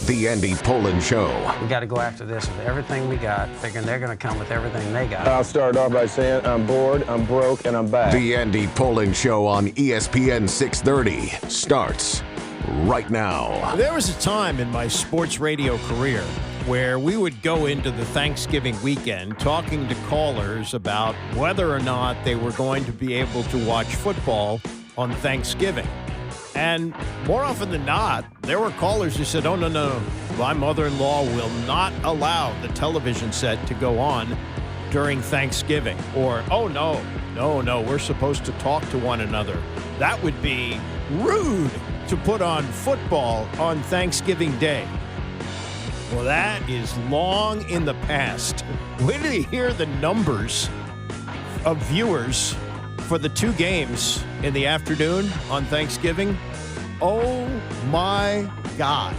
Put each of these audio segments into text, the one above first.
The Andy Pollin Show. We got to go after this with everything we got, figuring they're going to come with everything they got. I'll start off by saying I'm bored, I'm broke, and I'm back. The Andy Pollin Show on ESPN 630 starts right now. There was a time in my sports radio career where we would go into the Thanksgiving weekend talking to callers about whether or not they were going to be able to watch football on Thanksgiving. And more often than not, there were callers who said, oh, no, my mother-in-law will not allow the television set to go on during Thanksgiving. Or, oh, no, we're supposed to talk to one another. That would be rude to put on football on Thanksgiving Day. Well, that is long in the past. When did you hear the numbers of viewers for the two games in the afternoon on Thanksgiving? Oh, my God.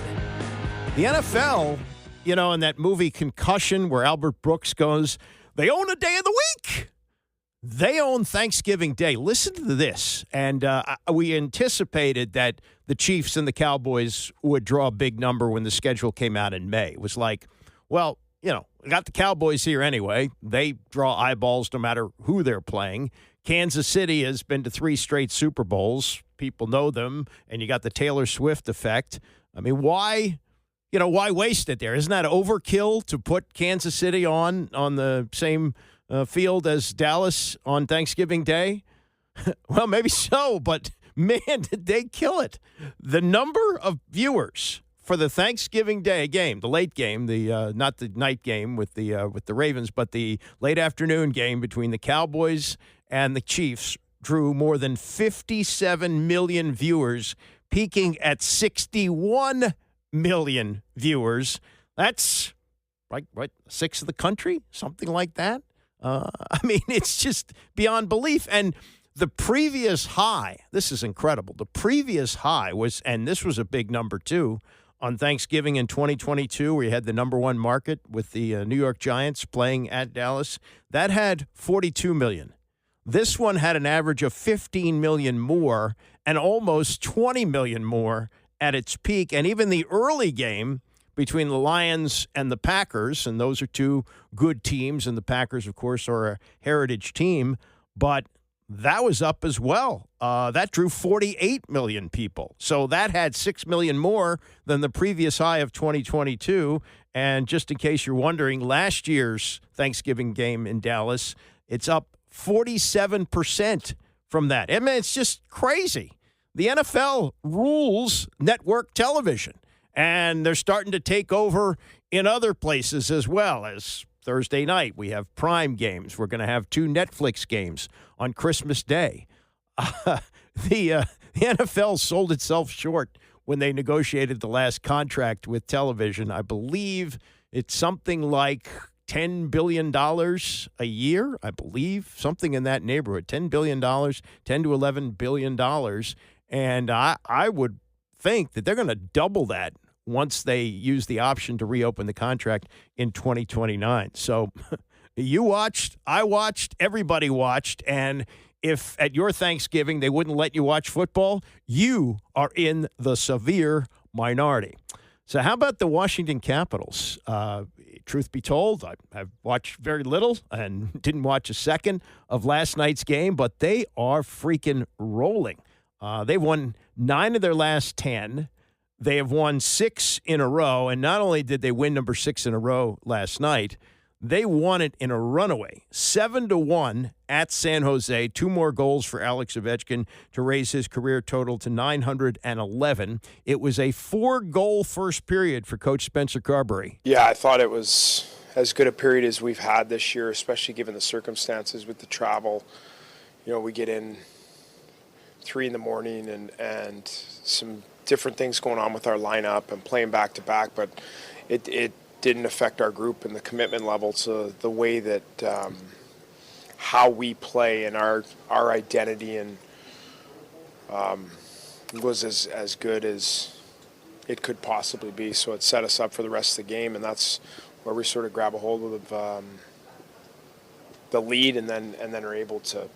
The NFL, you know, in that movie Concussion where Albert Brooks goes, they own a day of the week. They own Thanksgiving Day. Listen to this. And we anticipated that the Chiefs and the Cowboys would draw a big number when the schedule came out in May. It was like, well, you know, we got the Cowboys here anyway. They draw eyeballs no matter who they're playing. Kansas City has been to 3 straight Super Bowls. People know them, and you got the Taylor Swift effect. I mean, why waste it there? Isn't that overkill to put Kansas City on the same field as Dallas on Thanksgiving Day? Well, maybe so, but man, did they kill it. The number of viewers for the Thanksgiving Day game, the late game, the not the night game with the Ravens, but the late afternoon game between the Cowboys and the Chiefs drew more than 57 million viewers, peaking at 61 million viewers. That's like what, 1/6 of the country, something like that. I mean, it's just beyond belief. And the previous high, this is incredible. The previous high was, and this was a big number too, on Thanksgiving in 2022, where you had the number one market with the New York Giants playing at Dallas. That had 42 million. This one had an average of 15 million more and almost 20 million more at its peak. And even the early game between the Lions and the Packers, and those are two good teams, and the Packers, of course, are a heritage team, but that was up as well. That drew 48 million people. So that had 6 million more than the previous high of 2022. And just in case you're wondering, last year's Thanksgiving game in Dallas, it's up 47% from that. I mean, it's just crazy. The NFL rules network television, and they're starting to take over in other places as well. As Thursday night, we have Prime games. We're going to have 2 Netflix games on Christmas Day. The NFL sold itself short when they negotiated the last contract with television. I believe it's something like $10 billion a year, I believe, something in that neighborhood, $10 billion, $10 to $11 billion. And I would think that they're going to double that once they use the option to reopen the contract in 2029. So you watched, I watched, everybody watched, and if at your Thanksgiving they wouldn't let you watch football, you are in the severe minority. So how about the Washington Capitals? Truth be told, I've watched very little and didn't watch a second of last night's game, but they are freaking rolling. They've won 9 of their last 10. They have won 6 in a row, and not only did they win number 6 in a row last night, they won it in a runaway, 7-1 at San Jose. 2 more goals for Alex Ovechkin to raise his career total to 911. It was a 4-goal first period for Coach Spencer Carberry. Yeah, I thought it was as good a period as we've had this year, especially given the circumstances with the travel. You know, we get in 3 in the morning and some different things going on with our lineup and playing back-to-back, but it didn't affect our group and the commitment level to the way that how we play and our identity and was as good as it could possibly be. So it set us up for the rest of the game, and that's where we sort of grab a hold of the lead, and then are able to,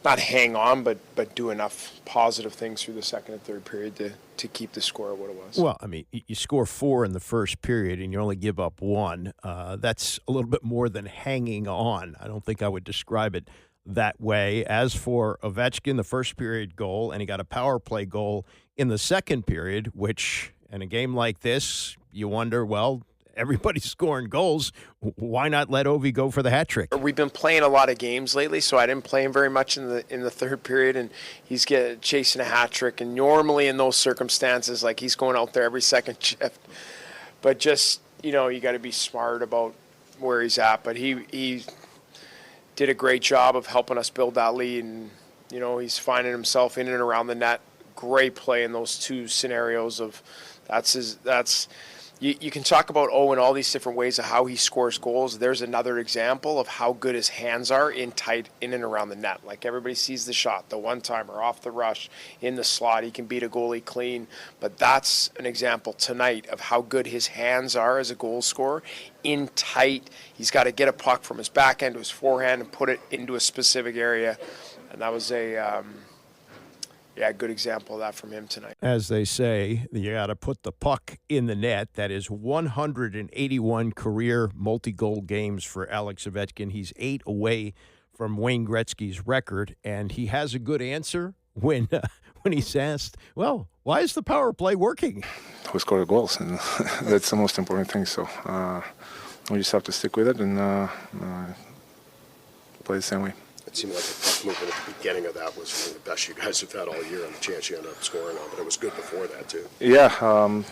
not hang on, but do enough positive things through the second and third period to keep the score at what it was. Well, I mean, you score 4 in the first period and you only give up 1. That's a little bit more than hanging on. I don't think I would describe it that way. As for Ovechkin, the first period goal, and he got a power play goal in the second period, which in a game like this, you wonder, well, everybody's scoring goals. Why not let Ovi go for the hat trick? We've been playing a lot of games lately, so I didn't play him very much in the third period, and he's chasing a hat trick. And normally in those circumstances, like, he's going out there every second shift. But just, you got to be smart about where he's at. But he did a great job of helping us build that lead, and he's finding himself in and around the net. Great play in those 2 scenarios of You can talk about Owen all these different ways of how he scores goals. There's another example of how good his hands are in and around the net. Like, everybody sees the shot, the one-timer, off the rush, in the slot. He can beat a goalie clean. But that's an example tonight of how good his hands are as a goal scorer. In tight, he's got to get a puck from his backhand to his forehand and put it into a specific area. And that was a good example of that from him tonight. As they say, you got to put the puck in the net. That is 181 career multi-goal games for Alex Ovechkin. He's 8 away from Wayne Gretzky's record, and he has a good answer when he's asked, well, why is the power play working? We score the goals, and that's the most important thing. So we just have to stick with it and play the same way. It seemed like the puck movement at the beginning of that was one of the best you guys have had all year, and the chance you ended up scoring on, but it was good before that too. Yeah,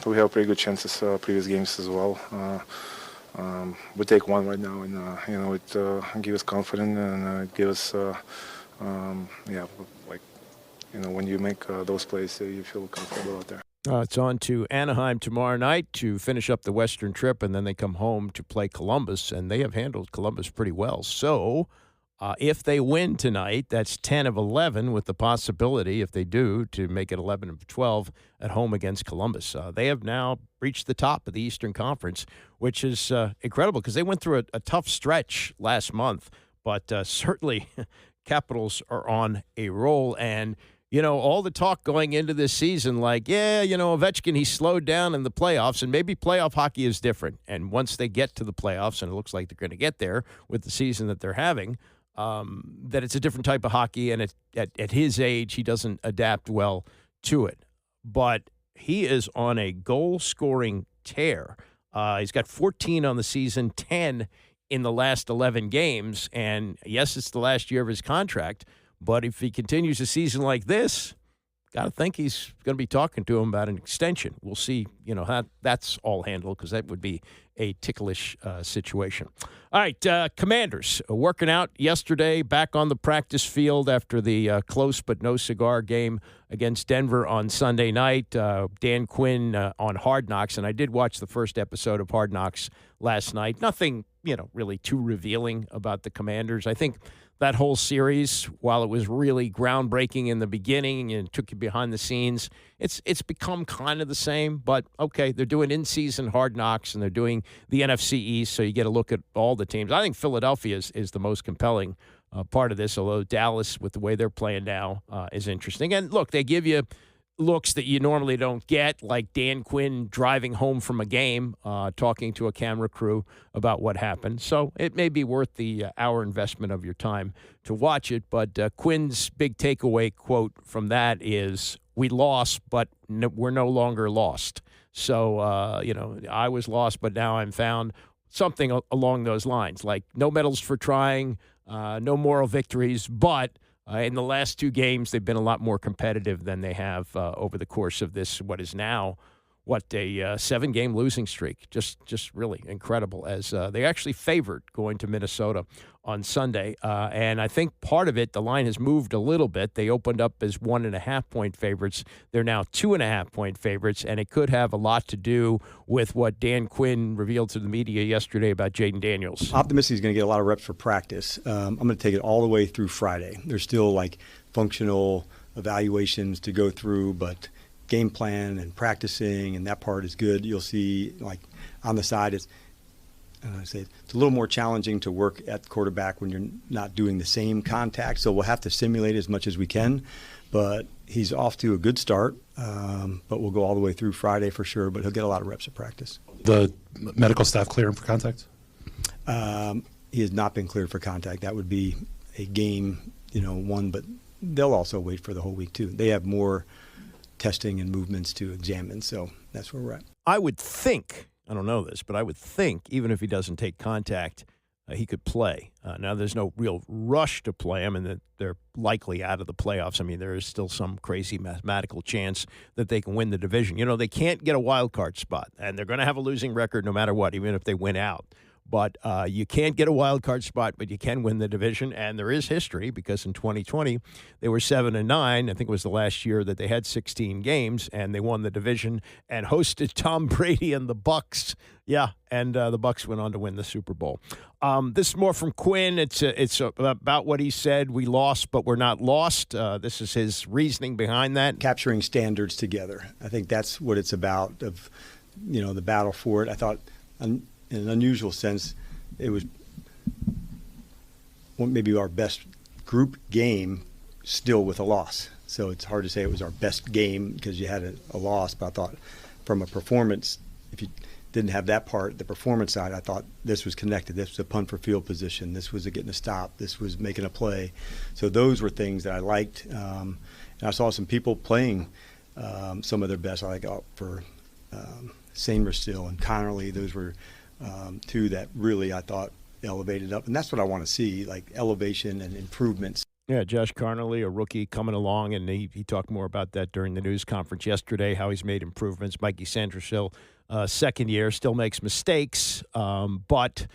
we have pretty good chances previous games as well. We take one right now, and it gives us confidence and give us, when you make those plays, you feel comfortable out there. It's on to Anaheim tomorrow night to finish up the Western trip, and then they come home to play Columbus, and they have handled Columbus pretty well. So if they win tonight, that's 10 of 11 with the possibility, if they do, to make it 11 of 12 at home against Columbus. They have now reached the top of the Eastern Conference, which is incredible because they went through a tough stretch last month, but certainly Capitals are on a roll. And, all the talk going into this season, like, Ovechkin, he slowed down in the playoffs, and maybe playoff hockey is different. And once they get to the playoffs, and it looks like they're going to get there with the season that they're having, that it's a different type of hockey, and at his age, he doesn't adapt well to it. But he is on a goal-scoring tear. He's got 14 on the season, 10 in the last 11 games, and yes, it's the last year of his contract, but if he continues a season like this, got to think he's going to be talking to him about an extension. We'll see, how that's all handled, because that would be a ticklish situation. All right, Commanders working out yesterday, back on the practice field after the close but no cigar game against Denver on Sunday night. Dan Quinn on Hard Knocks, and I did watch the first episode of Hard Knocks last night. Nothing, really too revealing about the Commanders. I think that whole series, while it was really groundbreaking in the beginning and took you behind the scenes, it's become kind of the same. But, okay, they're doing in-season Hard Knocks, and they're doing the NFC East, so you get a look at all the teams. I think Philadelphia is the most compelling part of this, although Dallas, with the way they're playing now, is interesting. And, look, they give you looks that you normally don't get, like Dan Quinn driving home from a game, talking to a camera crew about what happened. So it may be worth the hour investment of your time to watch it. But Quinn's big takeaway quote from that is, we lost, but we're no longer lost. So, I was lost, but now I'm found. Something along those lines, like no medals for trying, no moral victories, but in the last 2 games, they've been a lot more competitive than they have over the course of this, what is now, a 7-game losing streak. Just really incredible, as they actually favored going to Minnesota on Sunday. And I think part of it, the line has moved a little bit. They opened up as 1.5-point favorites. They're now 2.5-point favorites, and it could have a lot to do with what Dan Quinn revealed to the media yesterday about Jaden Daniels. Optimistic he's going to get a lot of reps for practice. I'm going to take it all the way through Friday. There's still functional evaluations to go through, but game plan and practicing, and that part is good. You'll see on the side, I say it's a little more challenging to work at quarterback when you're not doing the same contact. So we'll have to simulate as much as we can. But he's off to a good start. But we'll go all the way through Friday for sure. But he'll get a lot of reps at practice. The medical staff clear him for contact? He has not been cleared for contact. That would be a game, one. But they'll also wait for the whole week too. They have more testing and movements to examine. So that's where we're at. I would think, I don't know this, but I would think even if he doesn't take contact, he could play. Now, there's no real rush to play him, and they're likely out of the playoffs. I mean, there is still some crazy mathematical chance that they can win the division. They can't get a wild card spot, and they're going to have a losing record no matter what, even if they win out. But you can't get a wild card spot, but you can win the division. And there is history because in 2020 they were 7-9. I think it was the last year that they had 16 games and they won the division and hosted Tom Brady and the Bucs. Yeah, and the Bucs went on to win the Super Bowl. This is more from Quinn. It's about what he said. We lost, but we're not lost. This is his reasoning behind that. Capturing standards together. I think that's what it's about. Of the battle for it. I thought. In an unusual sense, it was maybe our best group game still with a loss. So it's hard to say it was our best game because you had a loss. But I thought from a performance, if you didn't have that part, the performance side, I thought this was connected. This was a punt for field position. This was getting a stop. This was making a play. So those were things that I liked. And I saw some people playing some of their best. I like for Seymour still and Connerly. Those were two that really I thought elevated up. And that's what I want to see, like elevation and improvements. Yeah, Josh Connerly, a rookie coming along, and he talked more about that during the news conference yesterday, how he's made improvements. Mikey Sandersill, second year, still makes mistakes, but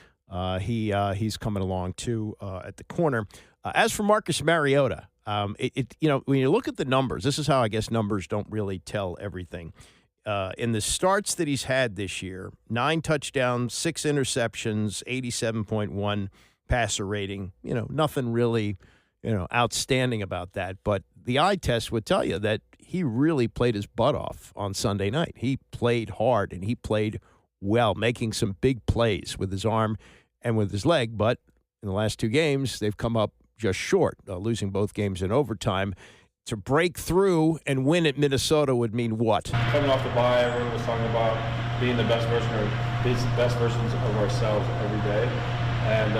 he's coming along too at the corner. As for Marcus Mariota, when you look at the numbers, this is how I guess numbers don't really tell everything. In the starts that he's had this year, 9 touchdowns, 6 interceptions, 87.1 passer rating. Nothing really, outstanding about that. But the eye test would tell you that he really played his butt off on Sunday night. He played hard and he played well, making some big plays with his arm and with his leg. But in the last 2 games, they've come up just short, losing both games in overtime. To break through and win at Minnesota would mean what? Coming off the bye, everyone was talking about being the best versions of ourselves every day, and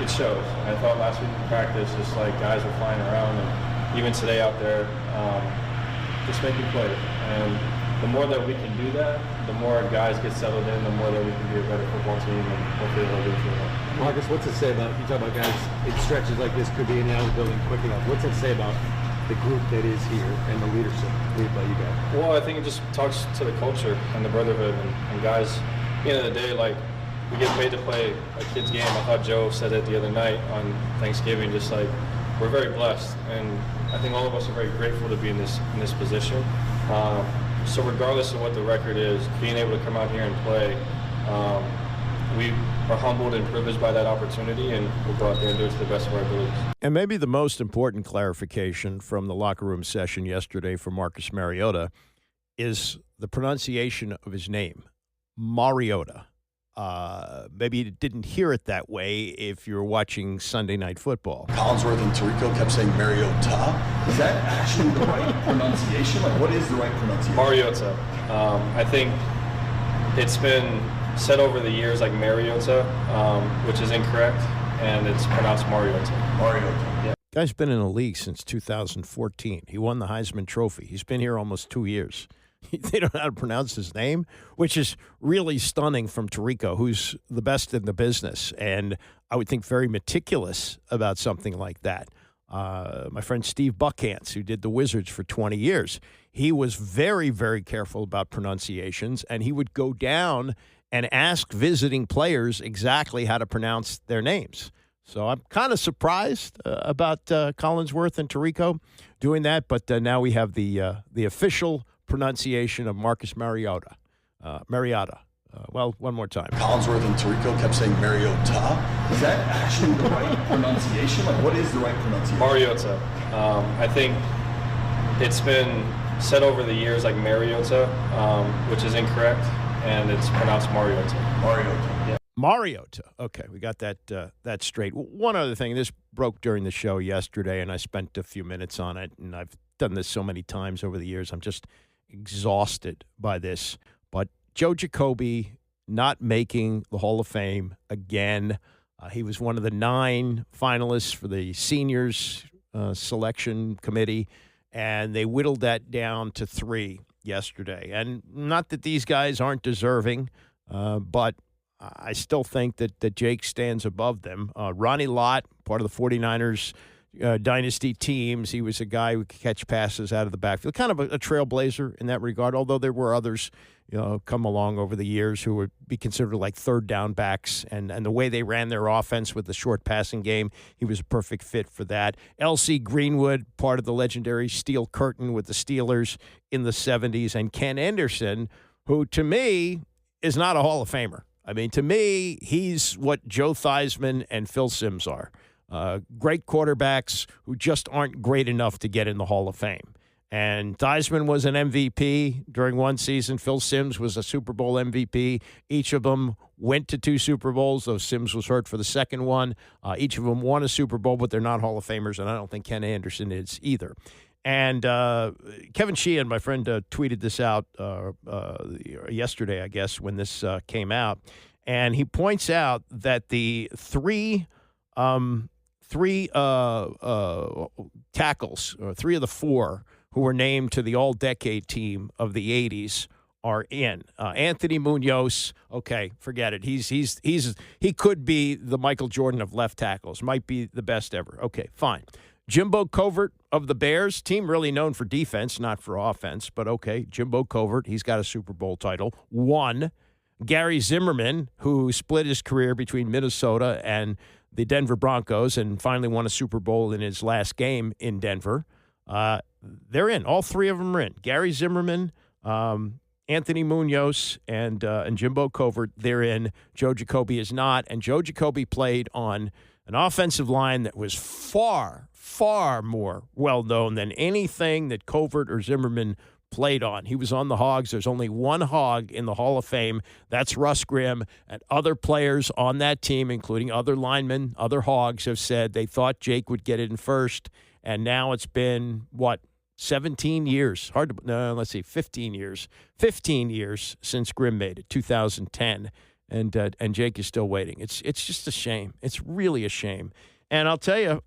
it shows. I thought last week in practice, just like guys were flying around, and even today out there, just making plays. And the more that we can do that, the more guys get settled in, the more that we can be a better football team, and hopefully they'll do for that. Marcus, what's it say about, you talk about guys in stretches like this could be in and out of the building quick enough. What's it say about the group that is here and the leadership led by you guys? Well, I think it just talks to the culture and the brotherhood and guys, at the end of the day, like, we get paid to play a kid's game. I thought Joe said it the other night on Thanksgiving, just like, we're very blessed. And I think all of us are very grateful to be in this position. So regardless of what the record is, being able to come out here and play, we are humbled and privileged by that opportunity, and we'll go out there and do it to the best of our abilities. And maybe the most important clarification from the locker room session yesterday for Marcus Mariota is the pronunciation of his name, Mariota. Maybe you didn't hear it that way if you were watching Sunday Night Football. Collinsworth and Tirico kept saying Mariota. Is that actually the right pronunciation? Like, what is the right pronunciation? Mariota. I think it's been said over the years like Mariota, which is incorrect, and it's pronounced Mariota. Mariota. Yeah. Guy's been in the league since 2014. He won the Heisman Trophy. He's been here almost 2 years. They don't know how to pronounce his name, which is really stunning from Tirico, who's the best in the business, and I would think very meticulous about something like that. My friend Steve Buckhantz, who did the Wizards for 20 years, he was very, very careful about pronunciations, and he would go down and ask visiting players exactly how to pronounce their names. So I'm kind of surprised about Collinsworth and Tirico doing that, but now we have the official pronunciation of Marcus Mariota. Well, one more time. Collinsworth and Tirico kept saying Mariota. Is that actually the right pronunciation? Like, what is the right pronunciation? Mariota. I think it's been said over the years like Mariota, which is incorrect, and it's pronounced Mariota. Mariota. Mariota. Okay, we got that straight. One other thing, this broke during the show yesterday, and I spent a few minutes on it, and I've done this so many times over the years. I'm just exhausted by this. But Joe Jacoby not making the Hall of Fame again. He was one of the 9 finalists for the seniors selection committee, and they whittled that down to 3 yesterday. And not that these guys aren't deserving, but I still think that Jake stands above them. Ronnie Lott, part of the 49ers dynasty teams, he was a guy who could catch passes out of the backfield, kind of a trailblazer in that regard, although there were others come along over the years who would be considered like third down backs, and the way they ran their offense with the short passing game, he was a perfect fit for that. L.C. Greenwood, part of the legendary Steel Curtain with the Steelers in the 70s, and Ken Anderson, who to me is not a Hall of Famer. I mean, to me, he's what Joe Theismann and Phil Simms are. Great quarterbacks who just aren't great enough to get in the Hall of Fame. And Theismann was an MVP during one season. Phil Simms was a Super Bowl MVP. Each of them went to 2 Super Bowls, though Simms was hurt for the second one. Each of them won a Super Bowl, but they're not Hall of Famers, and I don't think Ken Anderson is either. And Kevin Sheehan, my friend, tweeted this out yesterday, I guess, when this came out. And he points out that the three tackles, or 3 of the 4, who were named to the all-decade team of the 80s are in. Anthony Munoz, okay, forget it. He could be the Michael Jordan of left tackles. Might be the best ever. Okay, fine. Jimbo Covert of the Bears, team really known for defense, not for offense, but okay, Jimbo Covert, he's got a Super Bowl title. 1. Gary Zimmerman, who split his career between Minnesota and the Denver Broncos and finally won a Super Bowl in his last game in Denver. They're in. All 3 of them are in. Gary Zimmerman, Anthony Munoz, and Jimbo Covert, they're in. Joe Jacoby is not. And Joe Jacoby played on an offensive line that was far, far more well-known than anything that Covert or Zimmerman played on. He was on the Hogs. There's only one Hog in the Hall of Fame. That's Russ Grimm. And other players on that team, including other linemen, other Hogs, have said they thought Jake would get in first. And now it's been, 17 years? 15 years. 15 years since Grimm made it, 2010. And Jake is still waiting. It's just a shame. It's really a shame. And I'll tell you,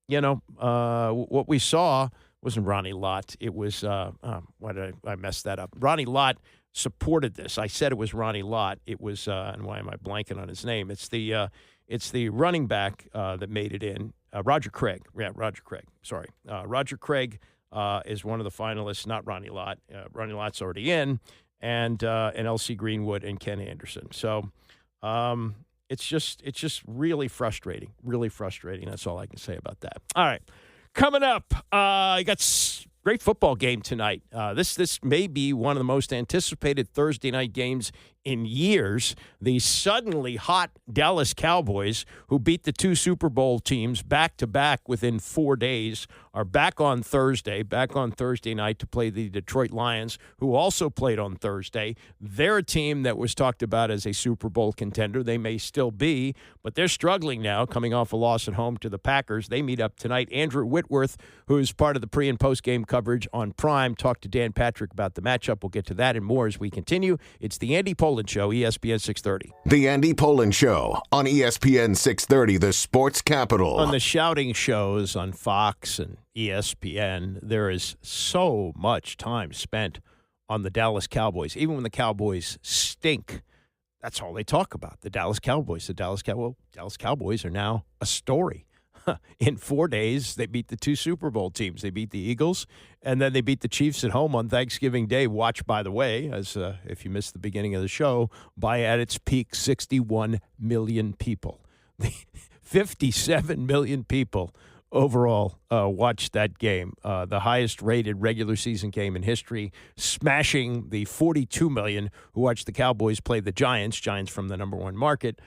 what we saw wasn't Ronnie Lott. It was, why did I mess that up? Ronnie Lott supported this. I said it was Ronnie Lott. It was, and why am I blanking on his name? It's the running back that made it in, Roger Craig. Yeah, Roger Craig. Sorry. Roger Craig is one of the finalists, not Ronnie Lott. Ronnie Lott's already in, and L.C. Greenwood and Ken Anderson. So it's just really frustrating. Really frustrating. That's all I can say about that. All right. Coming up, you got great football game tonight. This may be one of the most anticipated Thursday night games in years. The suddenly hot Dallas Cowboys, who beat the 2 Super Bowl teams back-to-back within 4 days, are back on Thursday night to play the Detroit Lions, who also played on Thursday. They're a team that was talked about as a Super Bowl contender. They may still be, but they're struggling now, coming off a loss at home to the Packers. They meet up tonight. Andrew Whitworth, who's part of the pre- and post-game coverage on Prime, talked to Dan Patrick about the matchup. We'll get to that and more as we continue. It's the Andy Poland Show, ESPN 630. The Andy Poland Show on ESPN 630, the sports capital. On the shouting shows on Fox and ESPN, there is so much time spent on the Dallas Cowboys. Even when the Cowboys stink, that's all they talk about. The Dallas Cowboys. Dallas Cowboys are now a story. In 4 days, they beat the 2 Super Bowl teams. They beat the Eagles, and then they beat the Chiefs at home on Thanksgiving Day. Watch, by the way, as if you missed the beginning of the show, by at its peak, 61 million people. 57 million people overall watched that game, the highest-rated regular season game in history, smashing the 42 million who watched the Cowboys play the Giants from the number 1 market,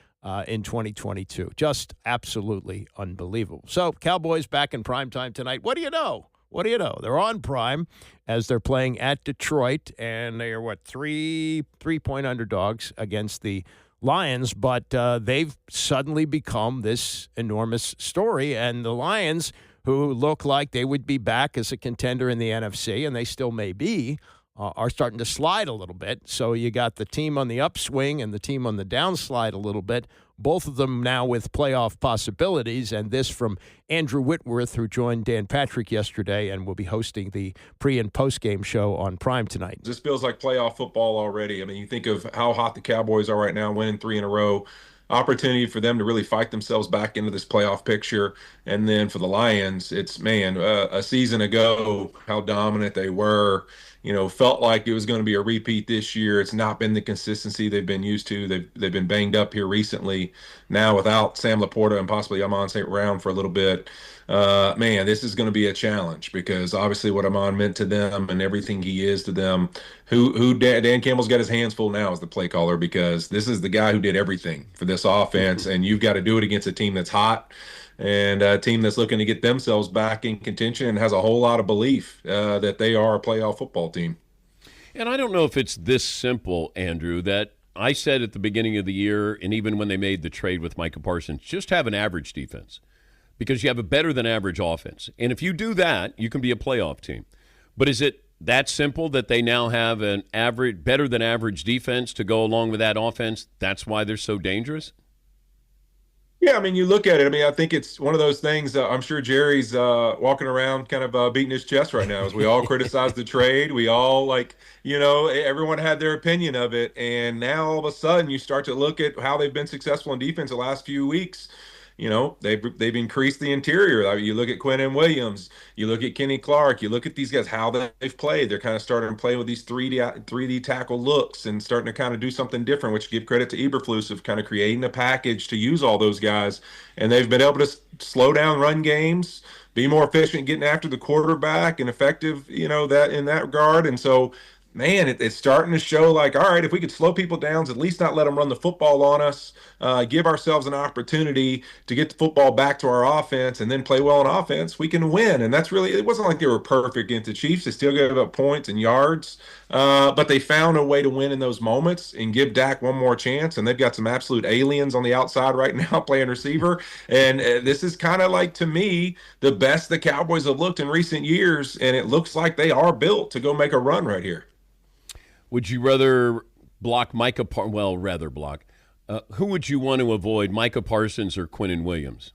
in 2022. Just absolutely unbelievable. So, Cowboys back in primetime tonight. What do you know? what do you know? They're on Prime as they're playing at Detroit, and they are, three-point underdogs against the Lions, but they've suddenly become this enormous story, and the Lions, who look like they would be back as a contender in the NFC, and they still may be, are starting to slide a little bit. So you got the team on the upswing and the team on the downslide a little bit, both of them now with playoff possibilities. And this from Andrew Whitworth, who joined Dan Patrick yesterday and will be hosting the pre- and post-game show on Prime tonight. This feels like playoff football already. I mean, you think of how hot the Cowboys are right now, winning 3 in a row. Opportunity for them to really fight themselves back into this playoff picture. And then for the Lions, it's, a season ago, how dominant they were. Felt like it was going to be a repeat this year. It's not been the consistency they've been used to. They've been banged up here recently. Now without Sam Laporta and possibly Amon St. Brown for a little bit, this is going to be a challenge because obviously what Amon meant to them and everything he is to them. Dan Campbell's got his hands full now as the play caller because this is the guy who did everything for this offense, and you've got to do it against a team that's hot. And a team that's looking to get themselves back in contention and has a whole lot of belief that they are a playoff football team. And I don't know if it's this simple, Andrew, that I said at the beginning of the year, and even when they made the trade with Micah Parsons, just have an average defense because you have a better than average offense. And if you do that, you can be a playoff team. But is it that simple that they now have an better than average defense to go along with that offense? That's why they're so dangerous? Yeah, you look at it. I think it's one of those things. I'm sure Jerry's walking around kind of beating his chest right now as we all criticize the trade. We all everyone had their opinion of it. And now all of a sudden you start to look at how they've been successful in defense the last few weeks. They've increased the interior. You look at Quinnen Williams, you look at Kenny Clark, you look at these guys, how they've played. They're kind of starting to play with these 3D tackle looks and starting to kind of do something different, which give credit to Eberflus of kind of creating a package to use all those guys. And they've been able to slow down run games, be more efficient getting after the quarterback and effective, that in that regard. And so, it's starting to show like, all right, if we could slow people down, at least not let them run the football on us, give ourselves an opportunity to get the football back to our offense and then play well on offense, we can win. And that's really, it wasn't like they were perfect against the Chiefs. They still gave up points and yards, but they found a way to win in those moments and give Dak one more chance. And they've got some absolute aliens on the outside right now playing receiver. And this is kind of like, to me, the best the Cowboys have looked in recent years. And it looks like they are built to go make a run right here. Would you rather block Micah who would you want to avoid, Micah Parsons or Quinnen Williams?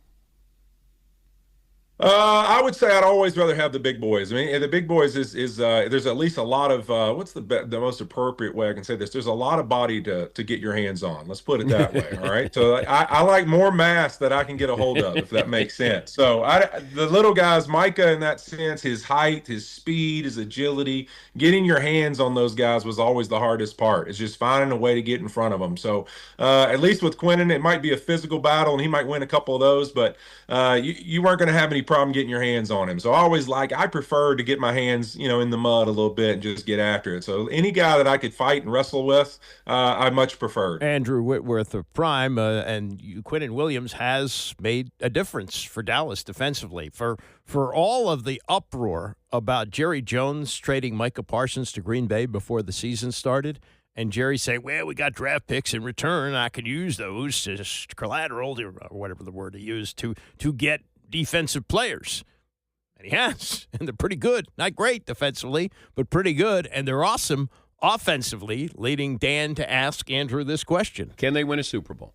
I would say I'd always rather have the big boys. The big boys is there's at least a lot of what's the most appropriate way I can say this? There's a lot of body to get your hands on. Let's put it that way. All right. So I like more mass that I can get a hold of, if that makes sense. So the little guys, Micah, in that sense, his height, his speed, his agility, getting your hands on those guys was always the hardest part. It's just finding a way to get in front of them. So at least with Quinnen, it might be a physical battle, and he might win a couple of those, but you weren't going to have any problem getting your hands on him. So I prefer to get my hands, in the mud a little bit and just get after it. So any guy that I could fight and wrestle with, I much preferred. Andrew Whitworth of Prime, and Quinnen Williams has made a difference for Dallas defensively. For all of the uproar about Jerry Jones trading Micah Parsons to Green Bay before the season started, and Jerry say, well, we got draft picks in return. I can use those as collateral, or whatever the word he used, to get defensive players. And he has. And they're pretty good. Not great defensively, but pretty good. And they're awesome offensively, leading Dan to ask Andrew this question. Can they win a Super Bowl?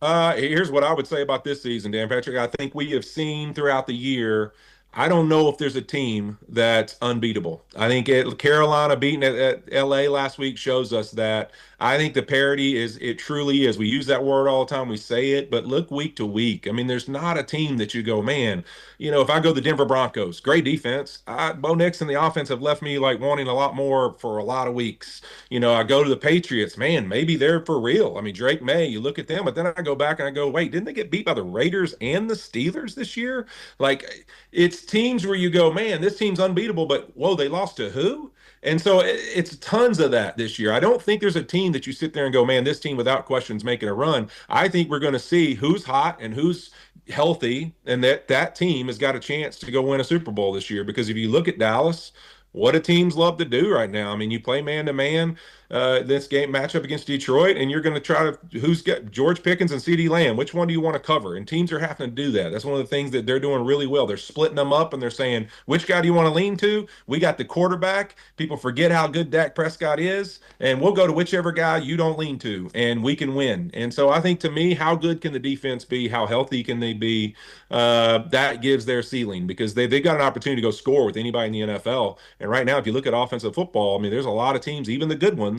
Here's what I would say about this season, Dan Patrick. I think we have seen throughout the year, I don't know if there's a team that's unbeatable. I think Carolina beating at L.A. last week shows us that. I think the parity it truly is. We use that word all the time. We say it, but look week to week. There's not a team that you go, man, if I go the Denver Broncos, great defense. Bo Nix and the offense have left me like wanting a lot more for a lot of weeks. I go to the Patriots, man, maybe they're for real. Drake May, you look at them, but then I go back and I go, wait, didn't they get beat by the Raiders and the Steelers this year? Like, it's teams where you go, man, this team's unbeatable, but whoa, they lost to who? And so it's tons of that this year. I don't think there's a team that you sit there and go, man, this team without question is making a run. I think we're going to see who's hot and who's healthy, and that team has got a chance to go win a Super Bowl this year. Because if you look at Dallas, what do teams love to do right now? I mean, you play man-to-man this game matchup against Detroit, and you're going to try to who's got George Pickens and CeeDee Lamb. Which one do you want to cover? And teams are having to do that. That's one of the things that they're doing really well. They're splitting them up, and they're saying, which guy do you want to lean to? We got the quarterback. People forget how good Dak Prescott is, and we'll go to whichever guy you don't lean to, and we can win. And so I think, to me, how good can the defense be? How healthy can they be? That gives their ceiling, because they've got an opportunity to go score with anybody in the NFL. And right now, if you look at offensive football, I mean, there's a lot of teams, even the good ones,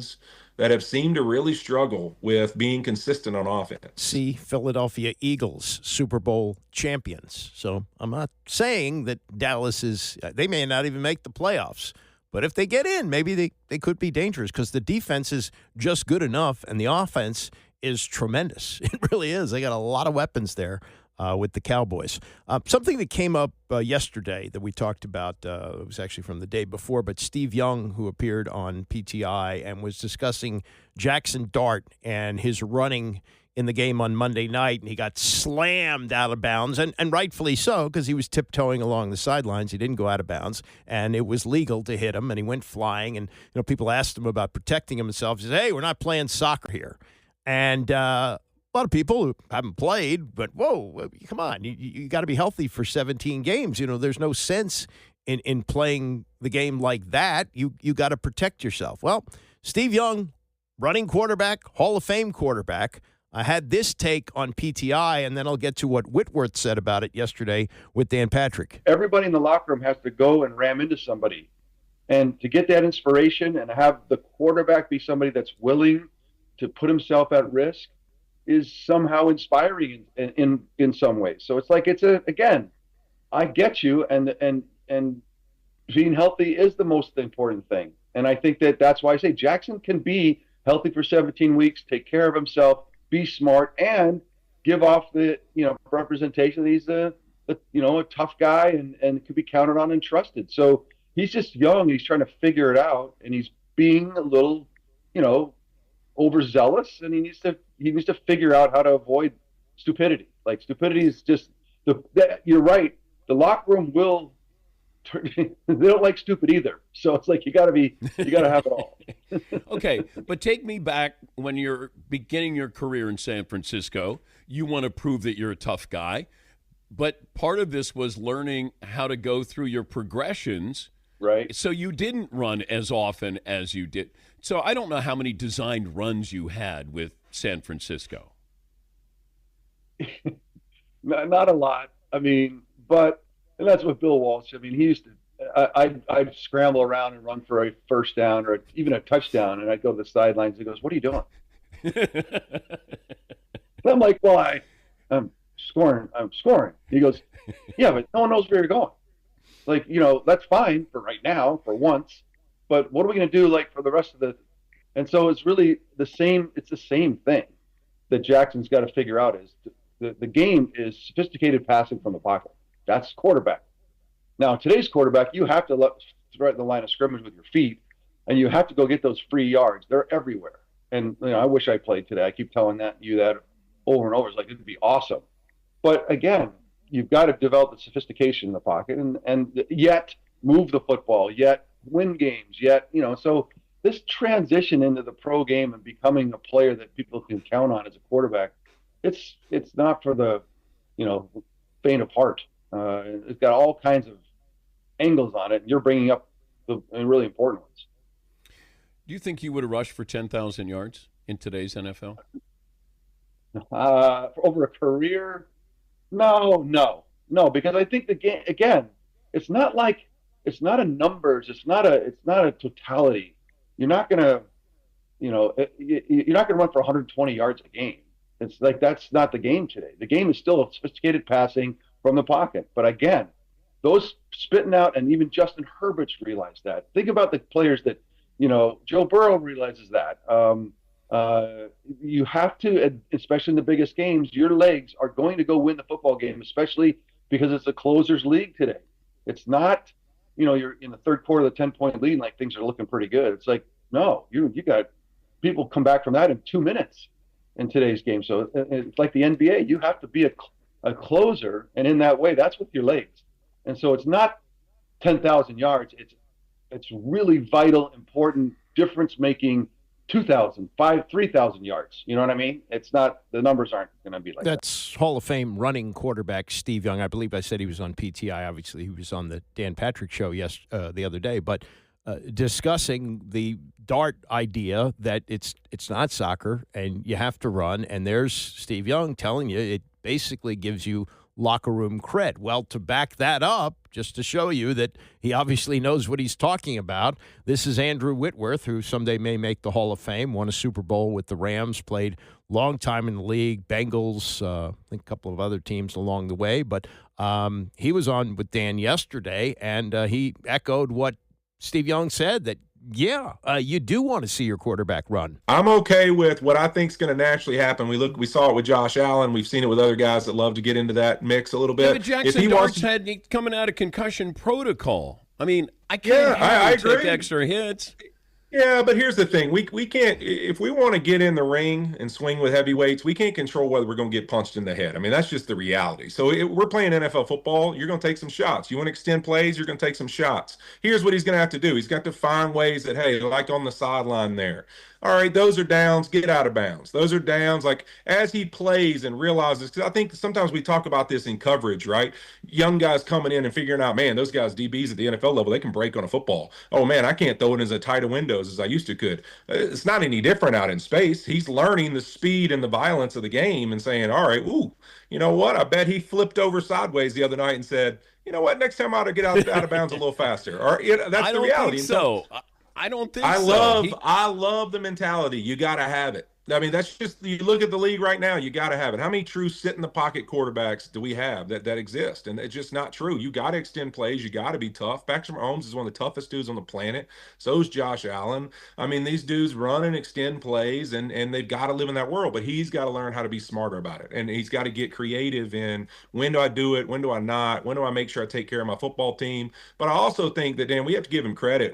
that have seemed to really struggle with being consistent on offense. See, Philadelphia Eagles, Super Bowl champions. So I'm not saying that Dallas is, they may not even make the playoffs. But if they get in, maybe they could be dangerous, because the defense is just good enough and the offense is tremendous. It really is. They got a lot of weapons there. With the Cowboys. Something that came up yesterday that we talked about, it was actually from the day before, but Steve Young, who appeared on PTI and was discussing Jackson Dart and his running in the game on Monday night, and he got slammed out of bounds, and rightfully so, because he was tiptoeing along the sidelines. He didn't go out of bounds, and it was legal to hit him, and he went flying, and people asked him about protecting himself. He said, hey, we're not playing soccer here. And a lot of people who haven't played, but whoa, come on, you got to be healthy for 17 games. There's no sense in playing the game like that. You got to protect yourself. Well, Steve Young, running quarterback, Hall of Fame quarterback, I had this take on PTI, and then I'll get to what Whitworth said about it yesterday with Dan Patrick. Everybody in the locker room has to go and ram into somebody. And to get that inspiration and have the quarterback be somebody that's willing to put himself at risk is somehow inspiring in some ways. So it's like, again, I get you, and being healthy is the most important thing. And I think that's why I say Jackson can be healthy for 17 weeks, take care of himself, be smart, and give off the representation that he's a tough guy and can be counted on and trusted. So he's just young. He's trying to figure it out, and he's being a little, overzealous, and he needs to figure out how to avoid stupidity. Like, stupidity is just you're right. The locker room will they don't like stupid either. So it's like you got to have it all. Okay, but take me back when you're beginning your career in San Francisco. You want to prove that you're a tough guy, but part of this was learning how to go through your progressions. Right. So you didn't run as often as you did. So I don't know how many designed runs you had with San Francisco. Not a lot. I mean, and that's what Bill Walsh. I mean, he used to. I'd scramble around and run for a first down or even a touchdown, and I'd go to the sidelines. He goes, "What are you doing?" And I'm like, "Well, I'm scoring. I'm scoring." He goes, "Yeah, but no one knows where you're going. Like, that's fine for right now, for once. But what are we going to do, like, for the rest of the?" And so it's really the same. It's the same thing that Jackson's got to figure out is the game is sophisticated passing from the pocket. That's quarterback. Now, today's quarterback, you have to thread the line of scrimmage with your feet, and you have to go get those free yards. They're everywhere. And I wish I played today. I keep telling you that over and over. It's like, it'd be awesome. But again, you've got to develop the sophistication in the pocket and yet move the football, yet win games, yet, so this transition into the pro game and becoming a player that people can count on as a quarterback, it's not for the, faint of heart. It's got all kinds of angles on it, and you're bringing up the really important ones. Do you think you would have rushed for 10,000 yards in today's NFL? For over a career? No, because I think the game, again, it's not a numbers. It's not a totality. You're not gonna, you're not gonna run for 120 yards a game. It's like, that's not the game today. The game is still sophisticated passing from the pocket. But again, those spitting out, and even Justin Herbert's realized that. Think about the players that, Joe Burrow realizes that. You have to, especially in the biggest games, your legs are going to go win the football game, especially because it's a closer's league today. It's not, you're in the third quarter of the 10-point lead, and like things are looking pretty good. It's like, no, you got people come back from that in 2 minutes in today's game. So it's like the NBA. You have to be a closer, and in that way, that's with your legs. And so it's not 10,000 yards. It's really vital, important, difference-making 2,000, 3,000 yards. You know what I mean? It's not, the numbers aren't going to be like that. That's Hall of Fame running quarterback Steve Young. I believe I said he was on PTI. Obviously, he was on the Dan Patrick show the other day. But discussing the Dart idea that it's not soccer and you have to run. And there's Steve Young telling you it basically gives you locker room cred. Well, to back that up, just to show you that he obviously knows what he's talking about, this is Andrew Whitworth, who someday may make the Hall of Fame, won a Super Bowl with the Rams, played long time in the league, Bengals, I think a couple of other teams along the way. But he was on with Dan yesterday, and he echoed what Steve Young said, that you do want to see your quarterback run. I'm okay with what I think is going to naturally happen. We saw it with Josh Allen. We've seen it with other guys that love to get into that mix a little bit. David Jackson Dart's had coming out of concussion protocol. I mean, I can't I take agree. extra hits. Yeah, but here's the thing. We can't, if we want to get in the ring and swing with heavyweights, we can't control whether we're going to get punched in the head. I mean, that's just the reality. So we're playing NFL football. You're going to take some shots. You want to extend plays, you're going to take some shots. Here's what he's going to have to do. He's got to find ways that, hey, like on the sideline there. All right, those are downs, get out of bounds. Those are downs, like as he plays and realizes, because I think sometimes we talk about this in coverage, right? Young guys coming in and figuring out, man, those guys, DBs at the NFL level, they can break on a football. Oh, man, I can't throw it as tight of windows as I used to could. It's not any different out in space. He's learning the speed and the violence of the game and saying, all right, ooh, you know what? I bet he flipped over sideways the other night and said, you know what, next time I ought to get out of bounds a little faster. Or that's the reality. I don't think I love the mentality. You got to have it. I mean, that's just, you look at the league right now, you got to have it. How many true sit-in-the-pocket quarterbacks do we have that exist? And it's just not true. You got to extend plays. You got to be tough. Patrick Mahomes is one of the toughest dudes on the planet. So is Josh Allen. I mean, these dudes run and extend plays, and they've got to live in that world. But he's got to learn how to be smarter about it. And he's got to get creative in, when do I do it? When do I not? When do I make sure I take care of my football team? But I also think that, Dan, we have to give him credit.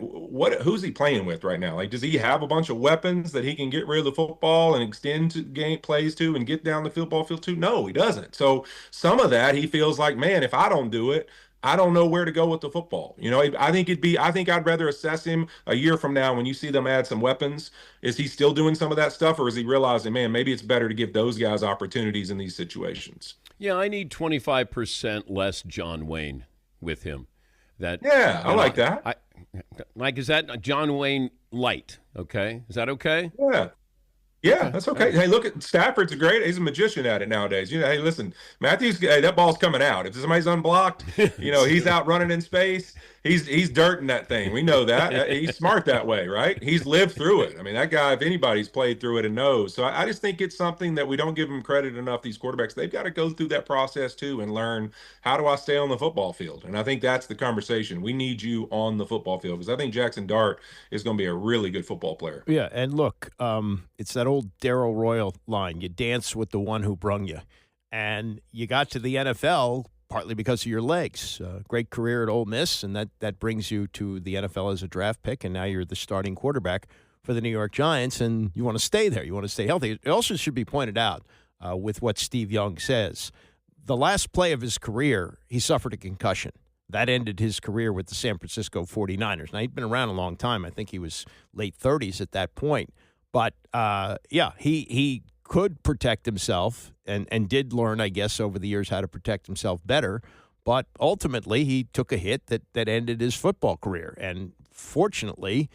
Who's he playing with right now? Like, does he have a bunch of weapons that he can get rid of the football and extend to game plays to and get down the football field to? No, he doesn't. So some of that, he feels like, man, if I don't do it, I don't know where to go with the football. You know, I think I'd rather assess him a year from now when you see them add some weapons. Is he still doing some of that stuff, or is he realizing, man, maybe it's better to give those guys opportunities in these situations? Yeah, I need 25% less John Wayne with him. I like that. Is that John Wayne light? Okay, is that okay? Yeah, that's okay. Hey, look at Stafford's he's a magician at it nowadays. You know, hey, listen, Matthews, that ball's coming out. If somebody's unblocked, he's out running in space. He's dirting that thing. We know that. He's smart that way, right? He's lived through it. I mean, that guy, if anybody's played through it and knows. So I just think it's something that we don't give them credit enough, these quarterbacks. They've got to go through that process too and learn, how do I stay on the football field? And I think that's the conversation. We need you on the football field, because I think Jackson Dart is going to be a really good football player. Yeah, and look, it's that old Darryl Royal line. You dance with the one who brung you. And you got to the NFL partly because of your legs. Great career at Ole Miss, and that brings you to the NFL as a draft pick, and now you're the starting quarterback for the New York Giants, and you want to stay there. You want to stay healthy. It also should be pointed out with what Steve Young says. The last play of his career, he suffered a concussion. That ended his career with the San Francisco 49ers. Now, he'd been around a long time. I think he was late 30s at that point. But, he could protect himself and did learn, I guess, over the years how to protect himself better. But ultimately, he took a hit that ended his football career. And fortunately,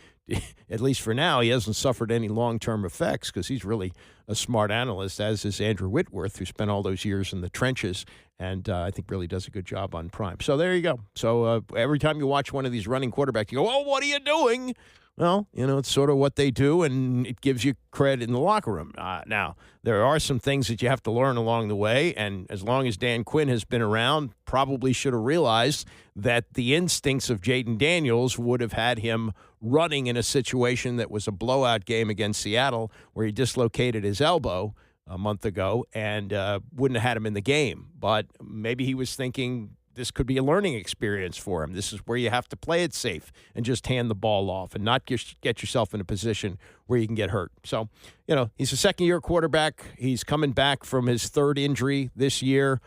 at least for now, he hasn't suffered any long-term effects, because he's really a smart analyst, as is Andrew Whitworth, who spent all those years in the trenches and I think really does a good job on Prime. So there you go. So every time you watch one of these running quarterbacks, you go, oh, what are you doing? Well, it's sort of what they do, and it gives you credit in the locker room. Now, there are some things that you have to learn along the way, and as long as Dan Quinn has been around, probably should have realized that the instincts of Jaden Daniels would have had him running in a situation that was a blowout game against Seattle, where he dislocated his elbow a month ago and wouldn't have had him in the game. But maybe he was thinking this could be a learning experience for him. This is where you have to play it safe and just hand the ball off and not get yourself in a position where you can get hurt. So, he's a second-year quarterback. He's coming back from his third injury this year.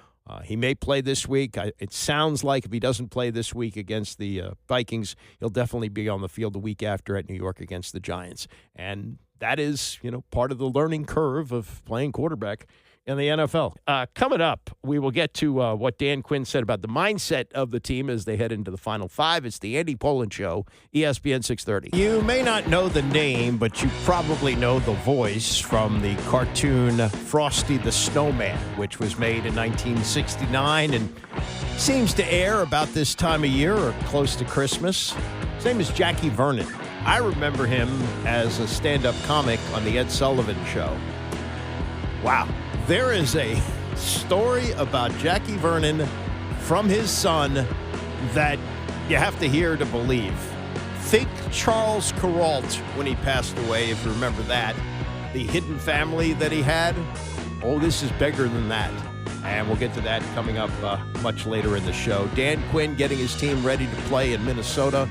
He may play this week. It sounds like if he doesn't play this week against the Vikings, he'll definitely be on the field the week after at New York against the Giants. And that is, part of the learning curve of playing quarterback in the NFL. Coming up, we will get to what Dan Quinn said about the mindset of the team as they head into the Final Five. It's the Andy Pollin Show, ESPN 630. You may not know the name, but you probably know the voice from the cartoon Frosty the Snowman, which was made in 1969 and seems to air about this time of year or close to Christmas. His name is Jackie Vernon. I remember him as a stand-up comic on the Ed Sullivan Show. Wow. There is a story about Jackie Vernon from his son that you have to hear to believe. Think Charles Kuralt when he passed away, if you remember that. The hidden family that he had. Oh, this is bigger than that. And we'll get to that coming up much later in the show. Dan Quinn getting his team ready to play in Minnesota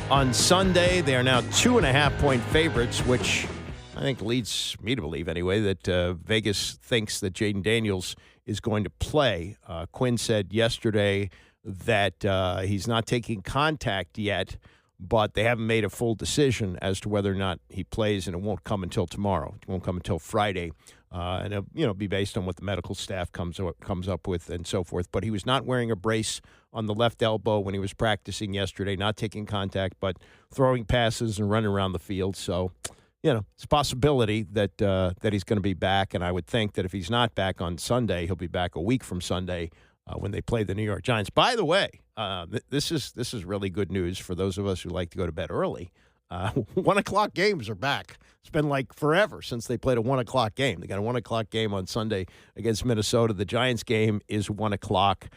on Sunday. They are now 2.5-point favorites, which I think leads me to believe, anyway, that Vegas thinks that Jaden Daniels is going to play. Quinn said yesterday that he's not taking contact yet, but they haven't made a full decision as to whether or not he plays, and it won't come until tomorrow. It won't come until Friday, and it'll be based on what the medical staff comes up with and so forth. But he was not wearing a brace on the left elbow when he was practicing yesterday, not taking contact, but throwing passes and running around the field. So, it's a possibility that he's going to be back, and I would think that if he's not back on Sunday, he'll be back a week from Sunday when they play the New York Giants. By the way, this is really good news for those of us who like to go to bed early. 1 o'clock games are back. It's been like forever since they played a 1 o'clock game. They got a 1 o'clock game on Sunday against Minnesota. The Giants game is 1 o'clock.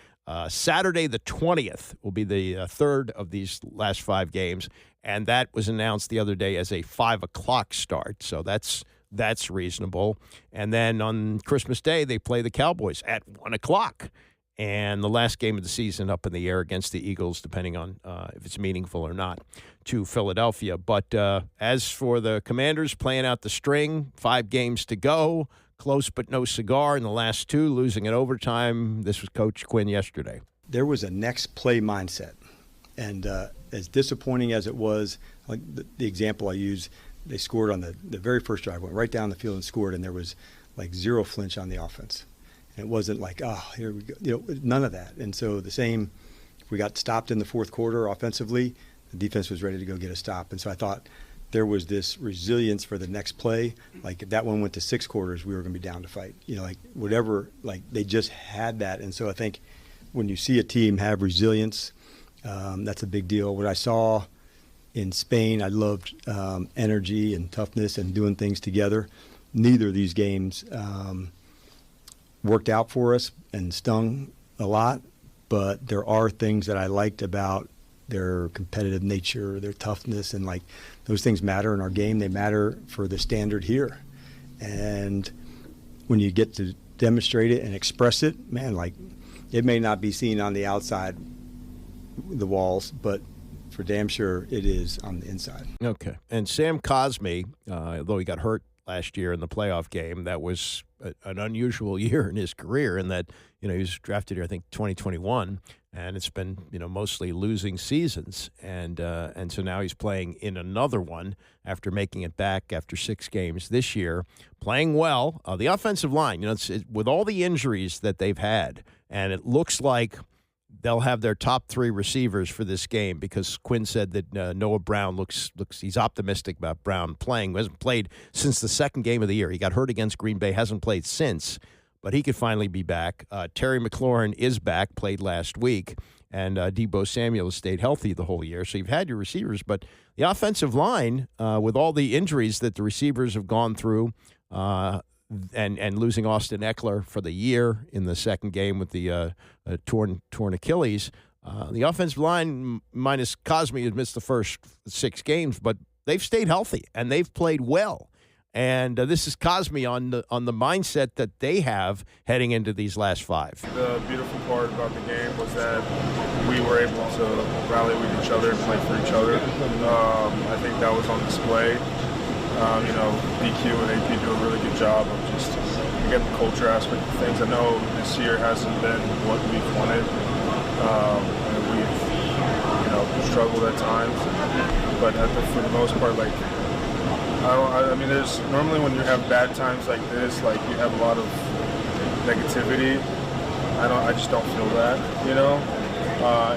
Saturday the 20th will be the third of these last 5 games, and that was announced the other day as a 5 o'clock start, so that's reasonable. And then on Christmas Day, they play the Cowboys at 1 o'clock, and the last game of the season up in the air against the Eagles, depending on if it's meaningful or not, to Philadelphia. But as for the Commanders playing out the string, 5 games to go, close but no cigar in the last 2, losing in overtime. This was Coach Quinn yesterday. There was a next play mindset. And as disappointing as it was, like the example I use, they scored on the very first drive, went right down the field and scored, and there was like zero flinch on the offense. And it wasn't like, here we go, none of that. And so the same, we got stopped in the fourth quarter offensively, the defense was ready to go get a stop. And so I thought there was this resilience for the next play. Like if that one went to 6 quarters, we were going to be down to fight. Whatever, they just had that. And so I think when you see a team have resilience, that's a big deal. What I saw in Spain, I loved energy and toughness and doing things together. Neither of these games worked out for us and stung a lot, but there are things that I liked about their competitive nature, their toughness, and those things matter in our game. They matter for the standard here. And when you get to demonstrate it and express it, man, it may not be seen on the outside, the walls, but for damn sure it is on the inside. Okay. And Sam Cosmi, although he got hurt last year in the playoff game, that was an unusual year in his career in that, he was drafted here, I think, 2021, and it's been, mostly losing seasons. And so now he's playing in another one after making it back after 6 games this year, playing well. The offensive line, with all the injuries that they've had, and it looks like they'll have their top 3 receivers for this game because Quinn said that Noah Brown looks he's optimistic about Brown playing. He hasn't played since the second game of the year. He got hurt against Green Bay, hasn't played since, but he could finally be back. Terry McLaurin is back, played last week, and Deebo Samuel has stayed healthy the whole year. So you've had your receivers, but the offensive line, with all the injuries that the receivers have gone through, and losing Austin Eckler for the year in the second game with the torn Achilles. The offensive line, minus Cosmi, has missed the first 6 games, but they've stayed healthy, and they've played well. And this is Cosme on the mindset that they have heading into these last 5. The beautiful part about the game was that we were able to rally with each other and play for each other. I think that was on display. DQ and AP do a really good job of just, again, the culture aspect of things. I know this year hasn't been what we've wanted. And we've, struggled at times. But for the most part, there's normally when you have bad times like this, like you have a lot of negativity. I just don't feel that,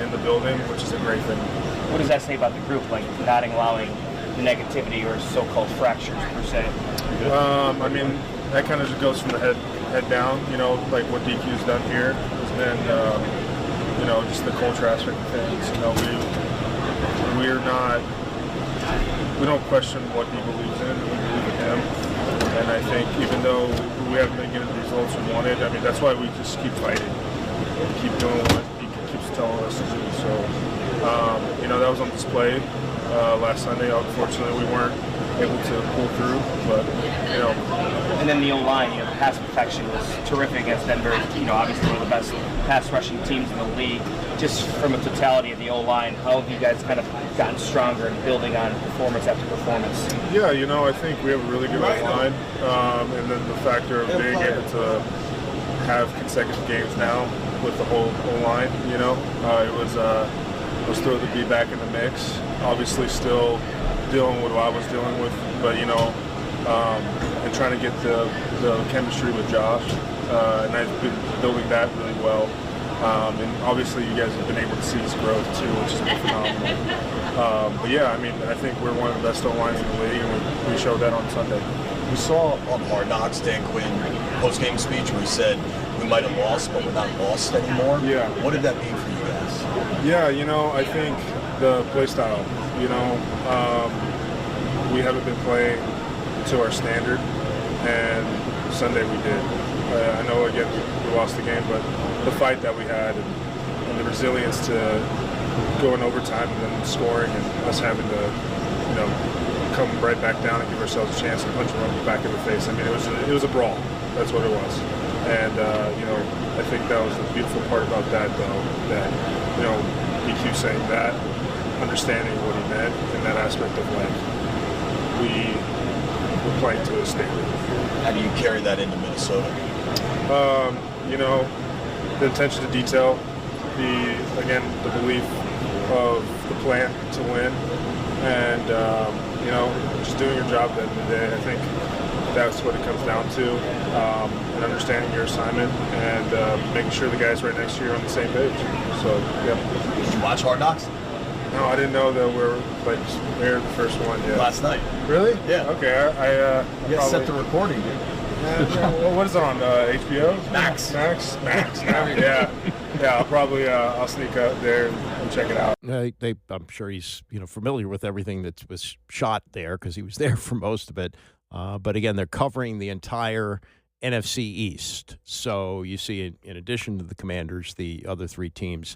in the building, which is a great thing. What does that say about the group, like not allowing the negativity or so-called fractures per se? That kind of just goes from the head down, like what DQ's done here has been, just the culture aspect of things. We don't question what he believes in. We believe in him. And I think even though we haven't been getting the results we wanted, that's why we just keep fighting. Keep doing what he keeps telling us to do. So, that was on display last Sunday. Unfortunately, we weren't able to pull through, but, And then the O-line, pass protection was terrific against Denver. Obviously one of the best pass rushing teams in the league. Just from a totality of the O-line, how have you guys kind of gotten stronger and building on performance after performance? Yeah, I think we have a really good O-line. And then the factor of being able to have consecutive games now with the whole O-line, it was thrilled to be back in the mix. Obviously still dealing with what I was dealing with, but and trying to get the chemistry with Josh, and I've been building that really well. And obviously you guys have been able to see his growth too, which has been phenomenal. But yeah, I think we're one of the best O-lines in the league, and we showed that on Sunday. We saw on Hard Knocks Dan Quinn post-game speech where he said we might have lost, but we're not lost anymore. Yeah. What did that mean for you guys? Yeah, I think the play style. We haven't been playing to our standard, and Sunday we did. I know, again, we lost the game, but the fight that we had and the resilience to go in overtime and then scoring and us having to, come right back down and give ourselves a chance to punch one back in the face. It was a brawl. That's what it was. And, I think that was the beautiful part about that, though, that, DQ saying that, understanding what he meant in that aspect of we were playing to a standard. How do you carry that into Minnesota? The attention to detail, the belief of the plan to win, and just doing your job at the end of the day. I think that's what it comes down to, and understanding your assignment and making sure the guys right next to you are on the same page. So, yeah. Did you watch Hard Knocks? No, I didn't know that we were aired the first one yet. Last night. Really? Yeah. Okay, I you set the recording, dude. Well, what is it on HBO? Max. Yeah. I'll probably I'll sneak up there and check it out. I'm sure he's familiar with everything that was shot there because he was there for most of it. But again, they're covering the entire NFC East. So you see, in addition to the Commanders, the other 3 teams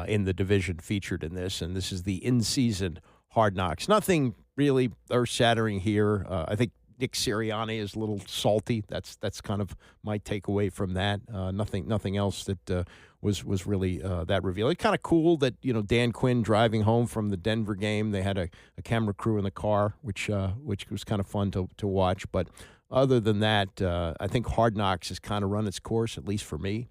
in the division featured in this, and this is the in-season Hard Knocks. Nothing really earth-shattering here. I think Nick Sirianni is a little salty. That's kind of my takeaway from that. Nothing else that was really that revealing. Kind of cool that Dan Quinn driving home from the Denver game. They had a camera crew in the car, which was kind of fun to watch. But other than that, I think Hard Knocks has kind of run its course, at least for me.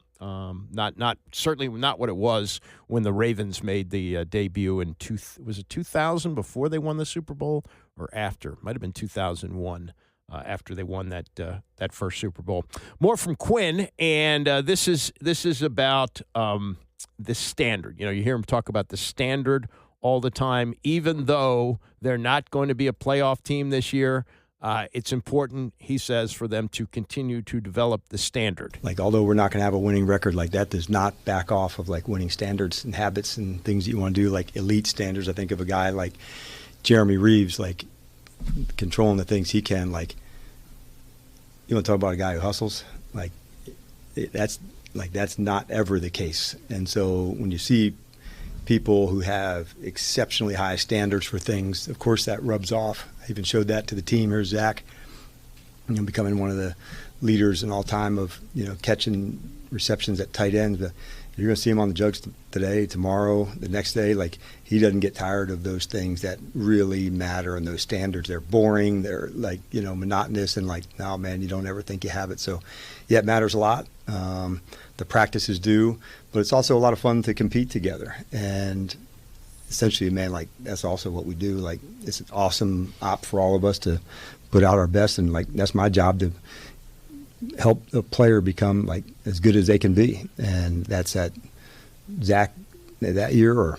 Certainly not what it was when the Ravens made the debut in 2000 before they won the Super Bowl or after? Might have been 2001 after they won that first Super Bowl. More from Quinn, and this is about the standard. You hear him talk about the standard all the time, even though they're not going to be a playoff team this year. It's important, he says, for them to continue to develop the standard. Although we're not going to have a winning record that does not back off of winning standards and habits and things that you want to do, elite standards. I think of a guy like Jeremy Reeves, controlling the things he can. You want to talk about a guy who hustles? That's not ever the case. And so when you see people who have exceptionally high standards for things, of course that rubs off. I even showed that to the team. Here's Zach. becoming one of the leaders in all time of catching receptions at tight ends. But you're going to see him on the jugs today, tomorrow, the next day. Like, he doesn't get tired of those things that really matter and those standards. They're boring. They're monotonous and no, man, you don't ever think you have it. So, yeah, it matters a lot. The practices do, but it's also a lot of fun to compete together. And essentially, man, that's also what we do. It's an awesome op for all of us to put out our best, and that's my job, to help a player become as good as they can be. And that's at Zach that year, or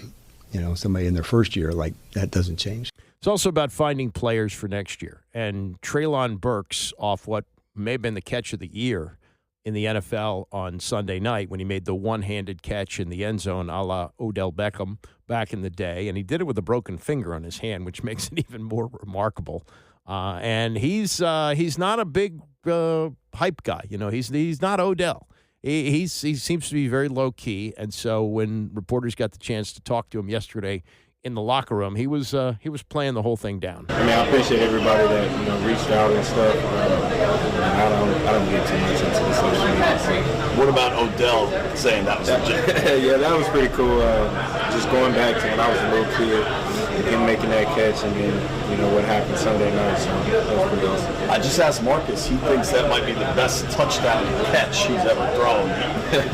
somebody in their first year. That doesn't change. It's also about finding players for next year. And Treylon Burks, off what may have been the catch of the year in the NFL on Sunday night, when he made the one-handed catch in the end zone a la Odell Beckham back in the day, and he did it with a broken finger on his hand, which makes it even more remarkable. And he's not a big hype guy. He's not Odell. He seems to be very low key. And so when reporters got the chance to talk to him yesterday in the locker room, he was playing the whole thing down. I mean, I appreciate everybody that reached out and stuff. I don't get too much into the social media. So. What about Odell saying that was legit? Yeah, that was pretty cool. Just going back to when I was a little kid, him making that catch, and then what happened Sunday night. So that was pretty awesome. I just asked Marcus. He thinks that might be the best touchdown catch he's ever thrown.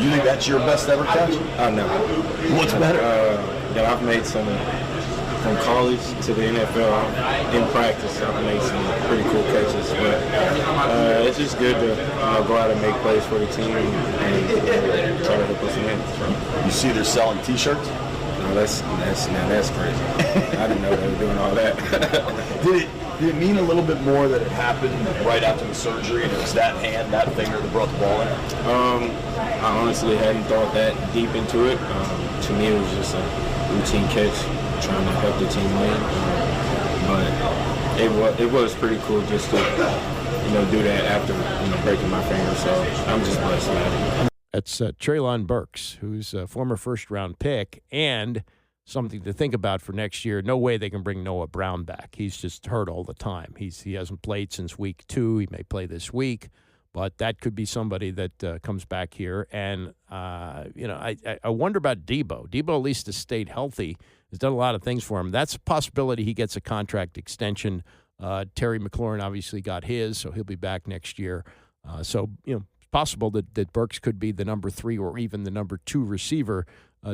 You think that's your best ever catch? No. What's better? I've made some from college to the NFL in practice. I've made some pretty cool catches, but it's just good to go out and make plays for the team and try to help us win. You see they're selling T-shirts? No, that's crazy. I didn't know they were doing all that. Did it mean a little bit more that it happened right after the surgery and it was that hand, that finger that brought the ball in? I honestly hadn't thought that deep into it. To me, it was just a routine catch, trying to help the team win. But it was pretty cool just to do that after breaking my finger. So I'm just blessed about it. That's Treylon Burks, who's a former first-round pick, and something to think about for next year. No way they can bring Noah Brown back. He's just hurt all the time. He hasn't played since week 2. He may play this week, but that could be somebody that comes back here. And, I wonder about Debo. Debo at least has stayed healthy, has done a lot of things for him. That's a possibility he gets a contract extension. Terry McLaurin obviously got his, so he'll be back next year. Possible that Burks could be the number 3 or even the number 2 receiver,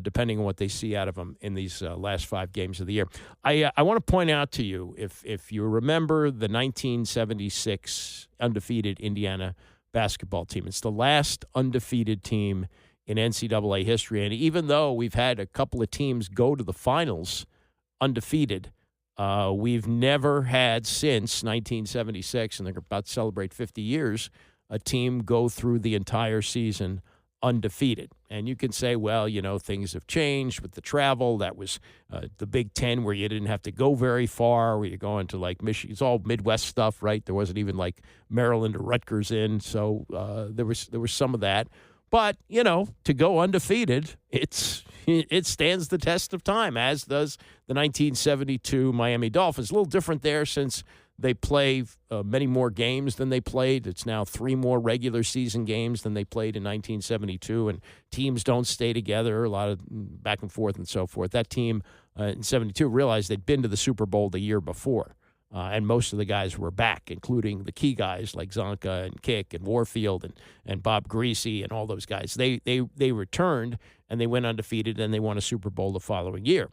depending on what they see out of him in these last 5 games of the year. I want to point out to you, if you remember the 1976 undefeated Indiana basketball team, it's the last undefeated team in NCAA history. And even though we've had a couple of teams go to the finals undefeated, we've never had since 1976, and they're about to celebrate 50 years, a team go through the entire season undefeated. And you can say, well, things have changed with the travel. That was the Big Ten, where you didn't have to go very far, where you're going to Michigan. It's all Midwest stuff, right? There wasn't even Maryland or Rutgers in. So there was some of that. But, to go undefeated, it stands the test of time, as does the 1972 Miami Dolphins. A little different there since they play many more games than they played. It's now 3 more regular season games than they played in 1972, and teams don't stay together, a lot of back and forth and so forth. That team in 72 realized they'd been to the Super Bowl the year before, and most of the guys were back, including the key guys like Zonka and Kick and Warfield and Bob Greasy and all those guys. They returned, and they went undefeated, and they won a Super Bowl the following year.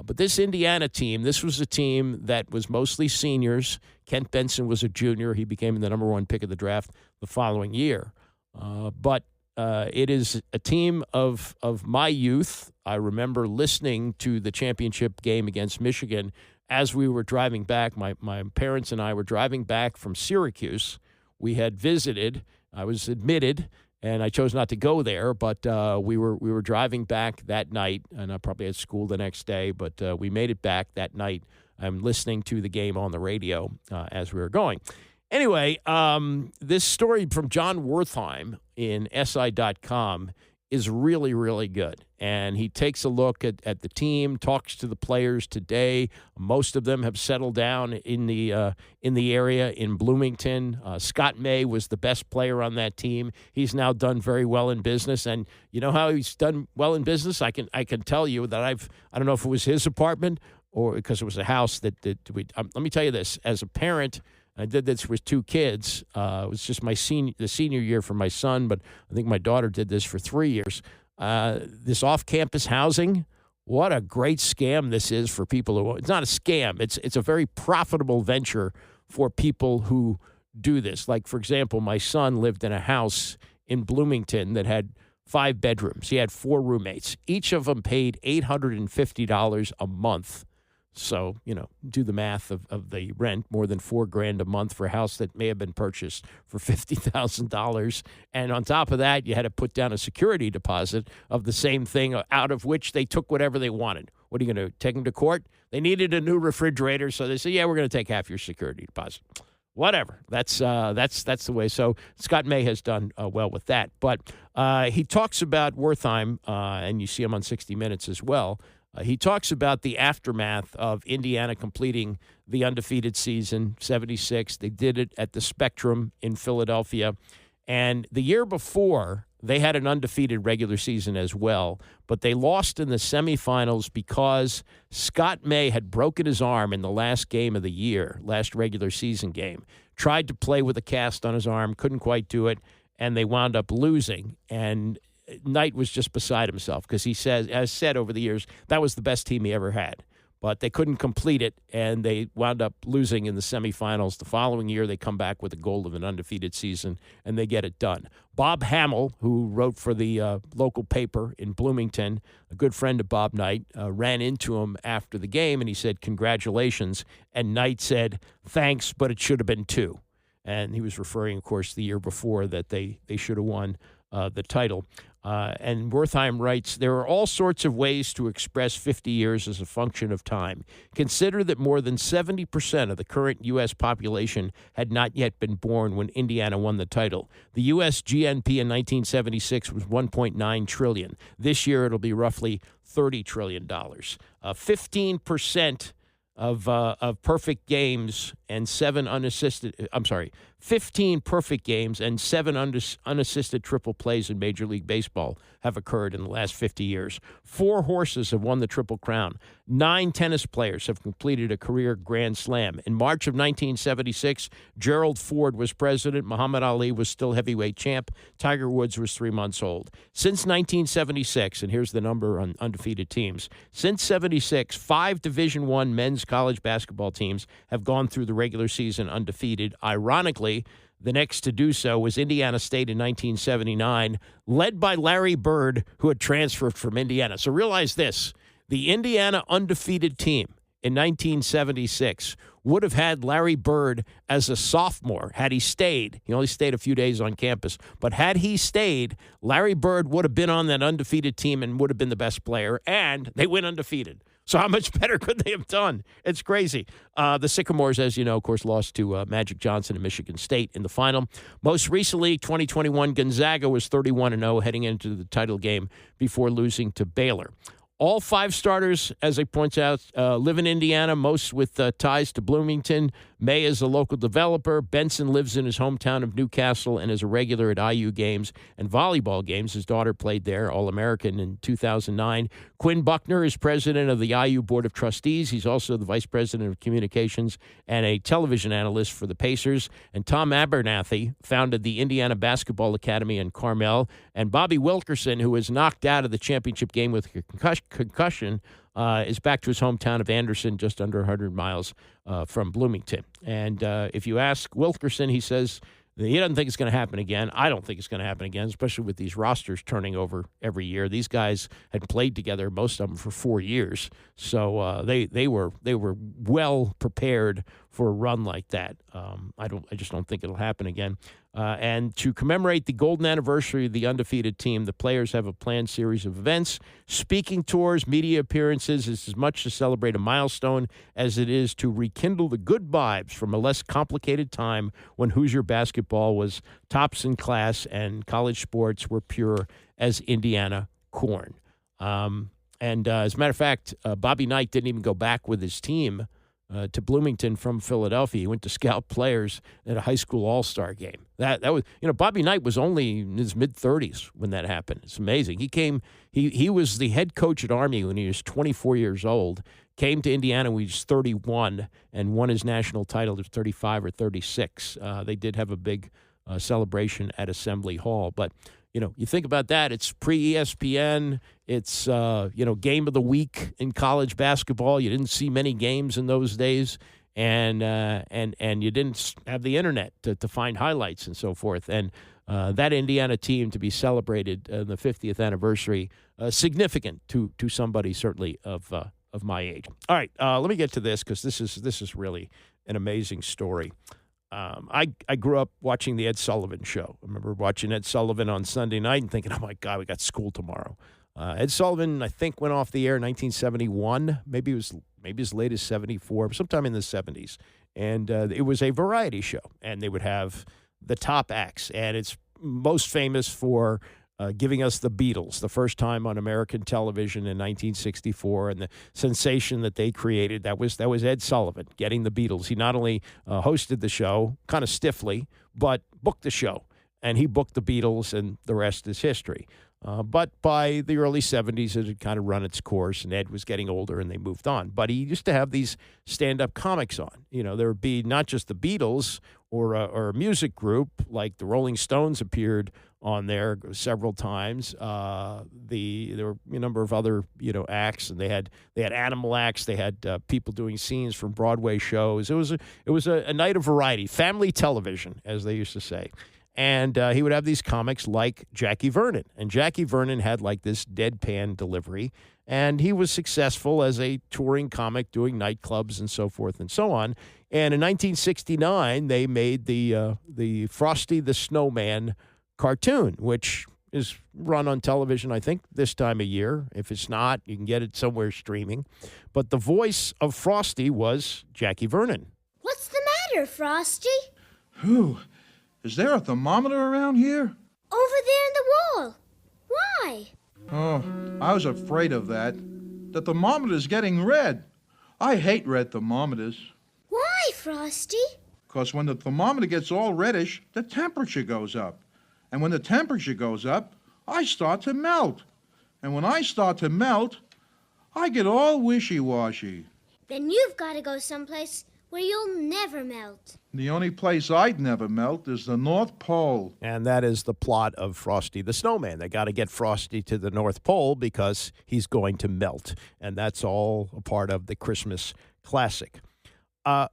But this Indiana team, this was a team that was mostly seniors. Kent Benson was a junior. He became the number 1 pick of the draft the following year. But it is a team of my youth. I remember listening to the championship game against Michigan as we were driving back. My parents and I were driving back from Syracuse. We had visited. I was admitted, and I chose not to go there, but we were driving back that night, and I probably had school the next day, but we made it back that night. I'm listening to the game on the radio as we were going. Anyway, this story from John Wertheim in SI.com is really, really good. And he takes a look at the team, talks to the players today. Most of them have settled down in the area in Bloomington. Scott May was the best player on that team. He's now done very well in business. And you know how he's done well in business? I can tell you that I don't know if it was his apartment or because it was a house that we. Let me tell you this: as a parent. I did this with 2 kids. It was just the senior year for my son, but I think my daughter did this for 3 years. This off-campus housing, what a great scam this is for people who. It's not a scam. It's a very profitable venture for people who do this. Like, for example, my son lived in a house in Bloomington that had 5 bedrooms. He had 4 roommates. Each of them paid $850 a month. So, do the math of the rent, more than $4,000 a month for a house that may have been purchased for $50,000. And on top of that, you had to put down a security deposit of the same thing, out of which they took whatever they wanted. What are you going to take them to court? They needed a new refrigerator, so they said, yeah, we're going to take half your security deposit. Whatever. That's the way. So Scott May has done well with that. But he talks about Wertheim, and you see him on 60 Minutes as well. He talks about the aftermath of Indiana completing the undefeated season, 76. They did it at the Spectrum in Philadelphia. And the year before, they had an undefeated regular season as well, but they lost in the semifinals because Scott May had broken his arm in the last game of the year, last regular season game. Tried to play with a cast on his arm, couldn't quite do it, and they wound up losing. And Knight was just beside himself because he has said over the years that was the best team he ever had. But they couldn't complete it, and they wound up losing in the semifinals. The following year, they come back with a goal of an undefeated season, and they get it done. Bob Hamill, who wrote for the local paper in Bloomington, a good friend of Bob Knight, ran into him after the game, and he said, congratulations. And Knight said, thanks, but it should have been 2. And he was referring, of course, the year before that they should have won the title. And Wertheim writes, there are all sorts of ways to express 50 years as a function of time. Consider that more than 70% of the current U.S. population had not yet been born when Indiana won the title. The U.S. GNP in 1976 was $1.9 trillion. This year it'll be roughly $30 trillion. 15% of perfect games and 7 unassisted. 15 perfect games and 7 unassisted triple plays in Major League Baseball have occurred in the last 50 years. 4 horses have won the Triple Crown. 9 tennis players have completed a career Grand Slam. In March of 1976, Gerald Ford was president. Muhammad Ali was still heavyweight champ. Tiger Woods was 3 months old. Since 1976, and here's the number on undefeated teams, since 76, 5 Division I men's college basketball teams have gone through the regular season undefeated. Ironically, the next to do so was Indiana State in 1979, led by Larry Bird, who had transferred from Indiana. So realize this, the Indiana undefeated team in 1976 would have had Larry Bird as a sophomore had he stayed. He only stayed a few days on campus. But had he stayed, Larry Bird would have been on that undefeated team and would have been the best player, and they went undefeated. So how much better could they have done? It's crazy. The Sycamores, as you know, of course, lost to Magic Johnson and Michigan State in the final. Most recently, 2021, Gonzaga was 31-0 heading into the title game before losing to Baylor. All 5 starters, as I point out, live in Indiana, most with ties to Bloomington. May is a local developer. Benson lives in his hometown of Newcastle and is a regular at IU games and volleyball games. His daughter played there, All-American in 2009. Quinn Buckner is president of the IU Board of Trustees. He's also the vice president of communications and a television analyst for the Pacers. And Tom Abernathy founded the Indiana Basketball Academy in Carmel. And Bobby Wilkerson, who was knocked out of the championship game with concussion, is back to his hometown of Anderson, just under 100 miles from Bloomington. And if you ask Wilkerson, he says he doesn't think it's going to happen again. I don't think it's going to happen again, especially with these rosters turning over every year. These guys had played together, most of them, for 4 years. So they were well prepared for a run like that. I just don't think it'll happen again. And to commemorate the golden anniversary of the undefeated team, the players have a planned series of events, speaking tours, media appearances. It's as much to celebrate a milestone as it is to rekindle the good vibes from a less complicated time when Hoosier basketball was tops in class and college sports were pure as Indiana corn. And as a matter of fact, Bobby Knight didn't even go back with his team to Bloomington from Philadelphia. He went to scout players at a high school all-star game. That was, Bobby Knight was only in his mid-30s when that happened. It's amazing. He was the head coach at Army when he was 24 years old, came to Indiana when he was 31, and won his national title at 35 or 36. They did have a big celebration at Assembly Hall. But, you think about that, it's pre-ESPN, it's, game of the week in college basketball. You didn't see many games in those days, and you didn't have the internet to find highlights and so forth. And that Indiana team to be celebrated in the 50th anniversary, significant to somebody certainly of my age. All right, let me get to this because this is really an amazing story. I grew up watching the Ed Sullivan Show. I remember watching Ed Sullivan on Sunday night and thinking, oh, my God, we got school tomorrow. Ed Sullivan, I think, went off the air in 1971. Maybe as late as 74, sometime in the 70s. And it was a variety show. And they would have the top acts. And it's most famous for giving us the Beatles, the first time on American television in 1964, and the sensation that they created. That was Ed Sullivan getting the Beatles. He not only hosted the show kind of stiffly, but booked the show. And he booked the Beatles, and the rest is history. But by the early 70s, it had kind of run its course, and Ed was getting older, and they moved on. But he used to have these stand-up comics on. There would be not just the Beatles or a music group, like the Rolling Stones appeared on there several times. There were a number of other acts, and they had animal acts. They had people doing scenes from Broadway shows. It was a night of variety, family television, as they used to say. And he would have these comics like Jackie Vernon. And Jackie Vernon had like this deadpan delivery. And he was successful as a touring comic doing nightclubs and so forth and so on. And in 1969, they made the Frosty the Snowman cartoon, which is run on television, I think, this time of year. If it's not, you can get it somewhere streaming. But the voice of Frosty was Jackie Vernon. What's the matter, Frosty? Whew. Is there a thermometer around here? Over there in the wall. Why? Oh, I was afraid of that. The thermometer's getting red. I hate red thermometers. Why, Frosty? Because when the thermometer gets all reddish, the temperature goes up. And when the temperature goes up, I start to melt. And when I start to melt, I get all wishy-washy. Then you've got to go someplace where you'll never melt. The only place I'd never melt is the North Pole. And that is the plot of Frosty the Snowman. They got to get Frosty to the North Pole because he's going to melt. And that's all a part of the Christmas classic. The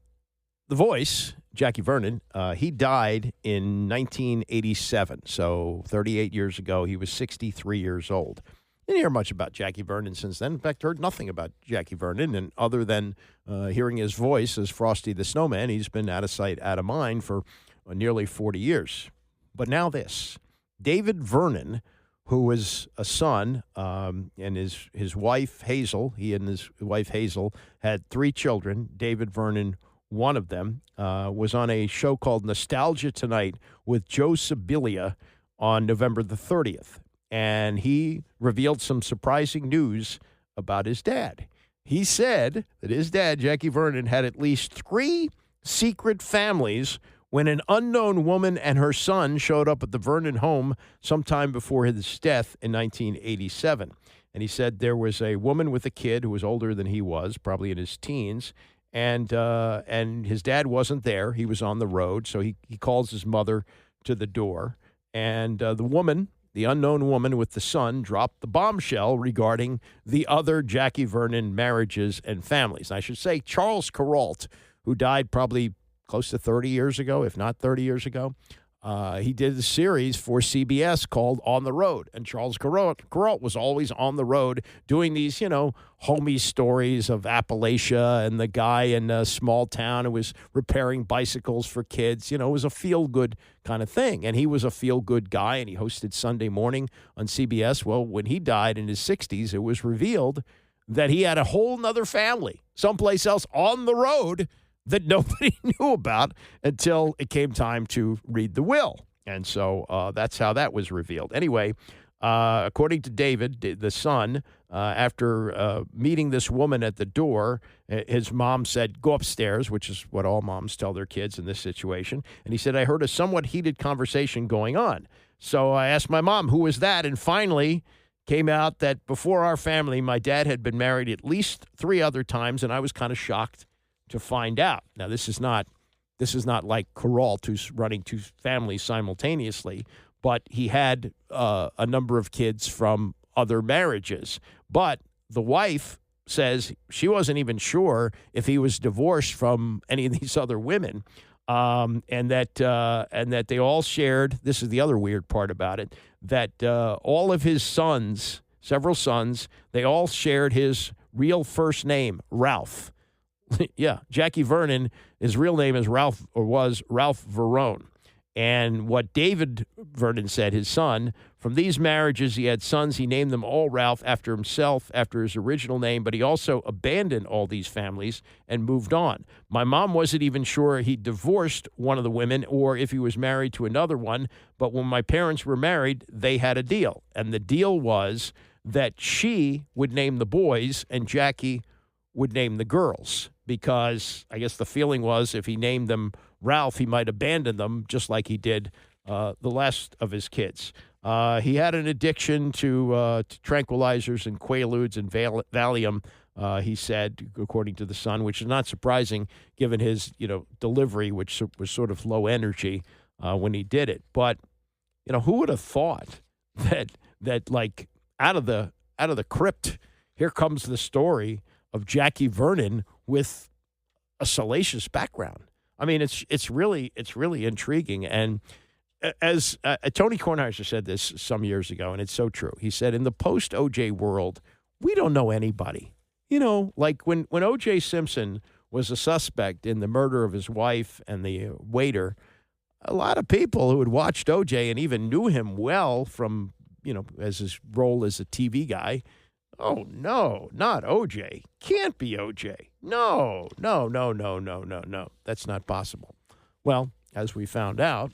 voice, Jackie Vernon, he died in 1987. So 38 years ago, he was 63 years old. Didn't hear much about Jackie Vernon since then. In fact, heard nothing about Jackie Vernon. And other than hearing his voice as Frosty the Snowman, he's been out of sight, out of mind for nearly 40 years. But now this. David Vernon, who was a son, and his wife, Hazel, he and his wife, Hazel, had 3 children. David Vernon, one of them, was on a show called Nostalgia Tonight with Joe Sibilia on November the 30th. And he revealed some surprising news about his dad. He said that his dad, Jackie Vernon, had at least 3 secret families when an unknown woman and her son showed up at the Vernon home sometime before his death in 1987. And he said there was a woman with a kid who was older than he was, probably in his teens, and his dad wasn't there. He was on the road, so he calls his mother to the door. And the woman, the unknown woman with the son, dropped the bombshell regarding the other Jackie Vernon marriages and families. And I should say Charles Kuralt, who died probably close to 30 years ago, if not 30 years ago, he did a series for CBS called On the Road, and Charles Kuralt was always on the road doing these, homey stories of Appalachia and the guy in a small town who was repairing bicycles for kids. It was a feel-good kind of thing, and he was a feel-good guy, and he hosted Sunday Morning on CBS. Well, when he died in his 60s, it was revealed that he had a whole nother family someplace else on the road that nobody knew about until it came time to read the will. And so that's how that was revealed. Anyway, according to David, the son, after meeting this woman at the door, his mom said, go upstairs, which is what all moms tell their kids in this situation. And he said, I heard a somewhat heated conversation going on. So I asked my mom, who was that? And finally came out that before our family, my dad had been married at least 3 other times, and I was kind of shocked to find out. Now, this is not like Kuralt, who's running 2 families simultaneously, but he had a number of kids from other marriages. But the wife says she wasn't even sure if he was divorced from any of these other women, and that they all shared. This is the other weird part about it: that all of his sons, several sons, they all shared his real first name, Ralph. Yeah, Jackie Vernon, his real name is Ralph, or was Ralph Verone. And what David Vernon said, his son, from these marriages, he had sons. He named them all Ralph after himself, after his original name, but he also abandoned all these families and moved on. My mom wasn't even sure he divorced one of the women or if he was married to another one, but when my parents were married, they had a deal. And the deal was that she would name the boys and Jackie would name the girls, because I guess the feeling was if he named them Ralph, he might abandon them just like he did the last of his kids. He had an addiction to tranquilizers and Quaaludes and Valium, he said, according to the Sun, which is not surprising given his delivery, which was sort of low energy when he did it. But who would have thought that like out of the crypt, here comes the story of Jackie Vernon with a salacious background. I mean, it's really intriguing. And as Tony Kornheiser said this some years ago, and it's so true. He said, in the post-O.J. world, we don't know anybody. Like when O.J. Simpson was a suspect in the murder of his wife and the waiter, a lot of people who had watched O.J. and even knew him well from, as his role as a TV guy, oh, no, not O.J. Can't be O.J. No. That's not possible. Well, as we found out,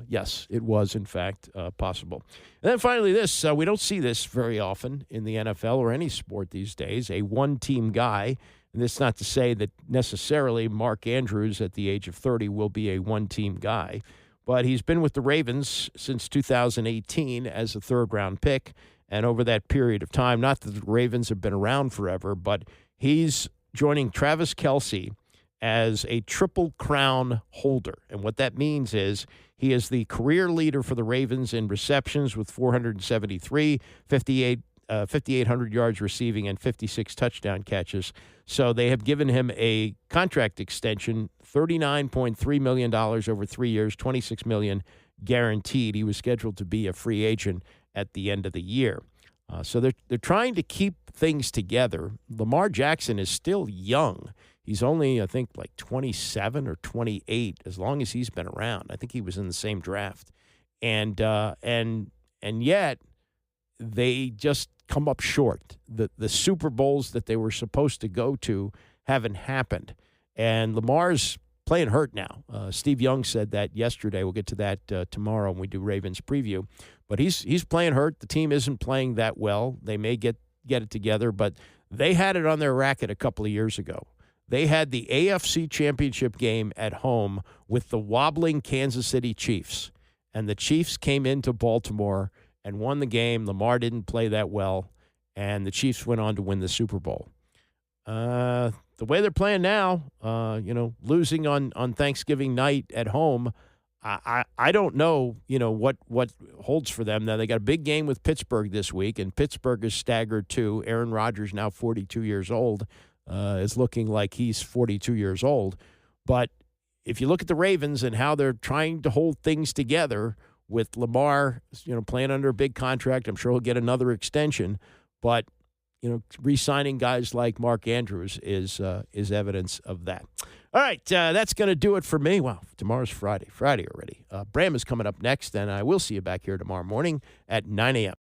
yes, it was, in fact, possible. And then finally this, we don't see this very often in the NFL or any sport these days, a one-team guy. And that's not to say that necessarily Mark Andrews at the age of 30 will be a one-team guy. But he's been with the Ravens since 2018 as a third-round pick. And over that period of time, not that the Ravens have been around forever, but he's joining Travis Kelce as a Triple Crown holder. And what that means is he is the career leader for the Ravens in receptions with 473, 5,800 yards receiving, and 56 touchdown catches. So they have given him a contract extension, $39.3 million over 3 years, $26 million guaranteed. He was scheduled to be a free agent at the end of the year. So they're trying to keep things together. Lamar Jackson is still young. He's only, I think, like 27 or 28, as long as he's been around. I think he was in the same draft. And yet they just come up short. The Super Bowls that they were supposed to go to haven't happened. And Lamar's playing hurt now. Steve Young said that yesterday. We'll get to that tomorrow when we do Ravens preview. But he's playing hurt. The team isn't playing that well. They may get it together, but they had it on their racket a couple of years ago. They had the AFC Championship game at home with the wobbling Kansas City Chiefs. And the Chiefs came into Baltimore and won the game. Lamar didn't play that well, and the Chiefs went on to win the Super Bowl. The way they're playing now, losing on Thanksgiving night at home, I don't know, what holds for them. Now, they got a big game with Pittsburgh this week, and Pittsburgh is staggered too. Aaron Rodgers, now 42 years old, is looking like he's 42 years old. But, if you look at the Ravens and how they're trying to hold things together with Lamar, playing under a big contract, I'm sure he'll get another extension. But, re-signing guys like Mark Andrews is evidence of that. All right, that's going to do it for me. Wow, tomorrow's Friday already. Bram is coming up next, and I will see you back here tomorrow morning at 9 a.m.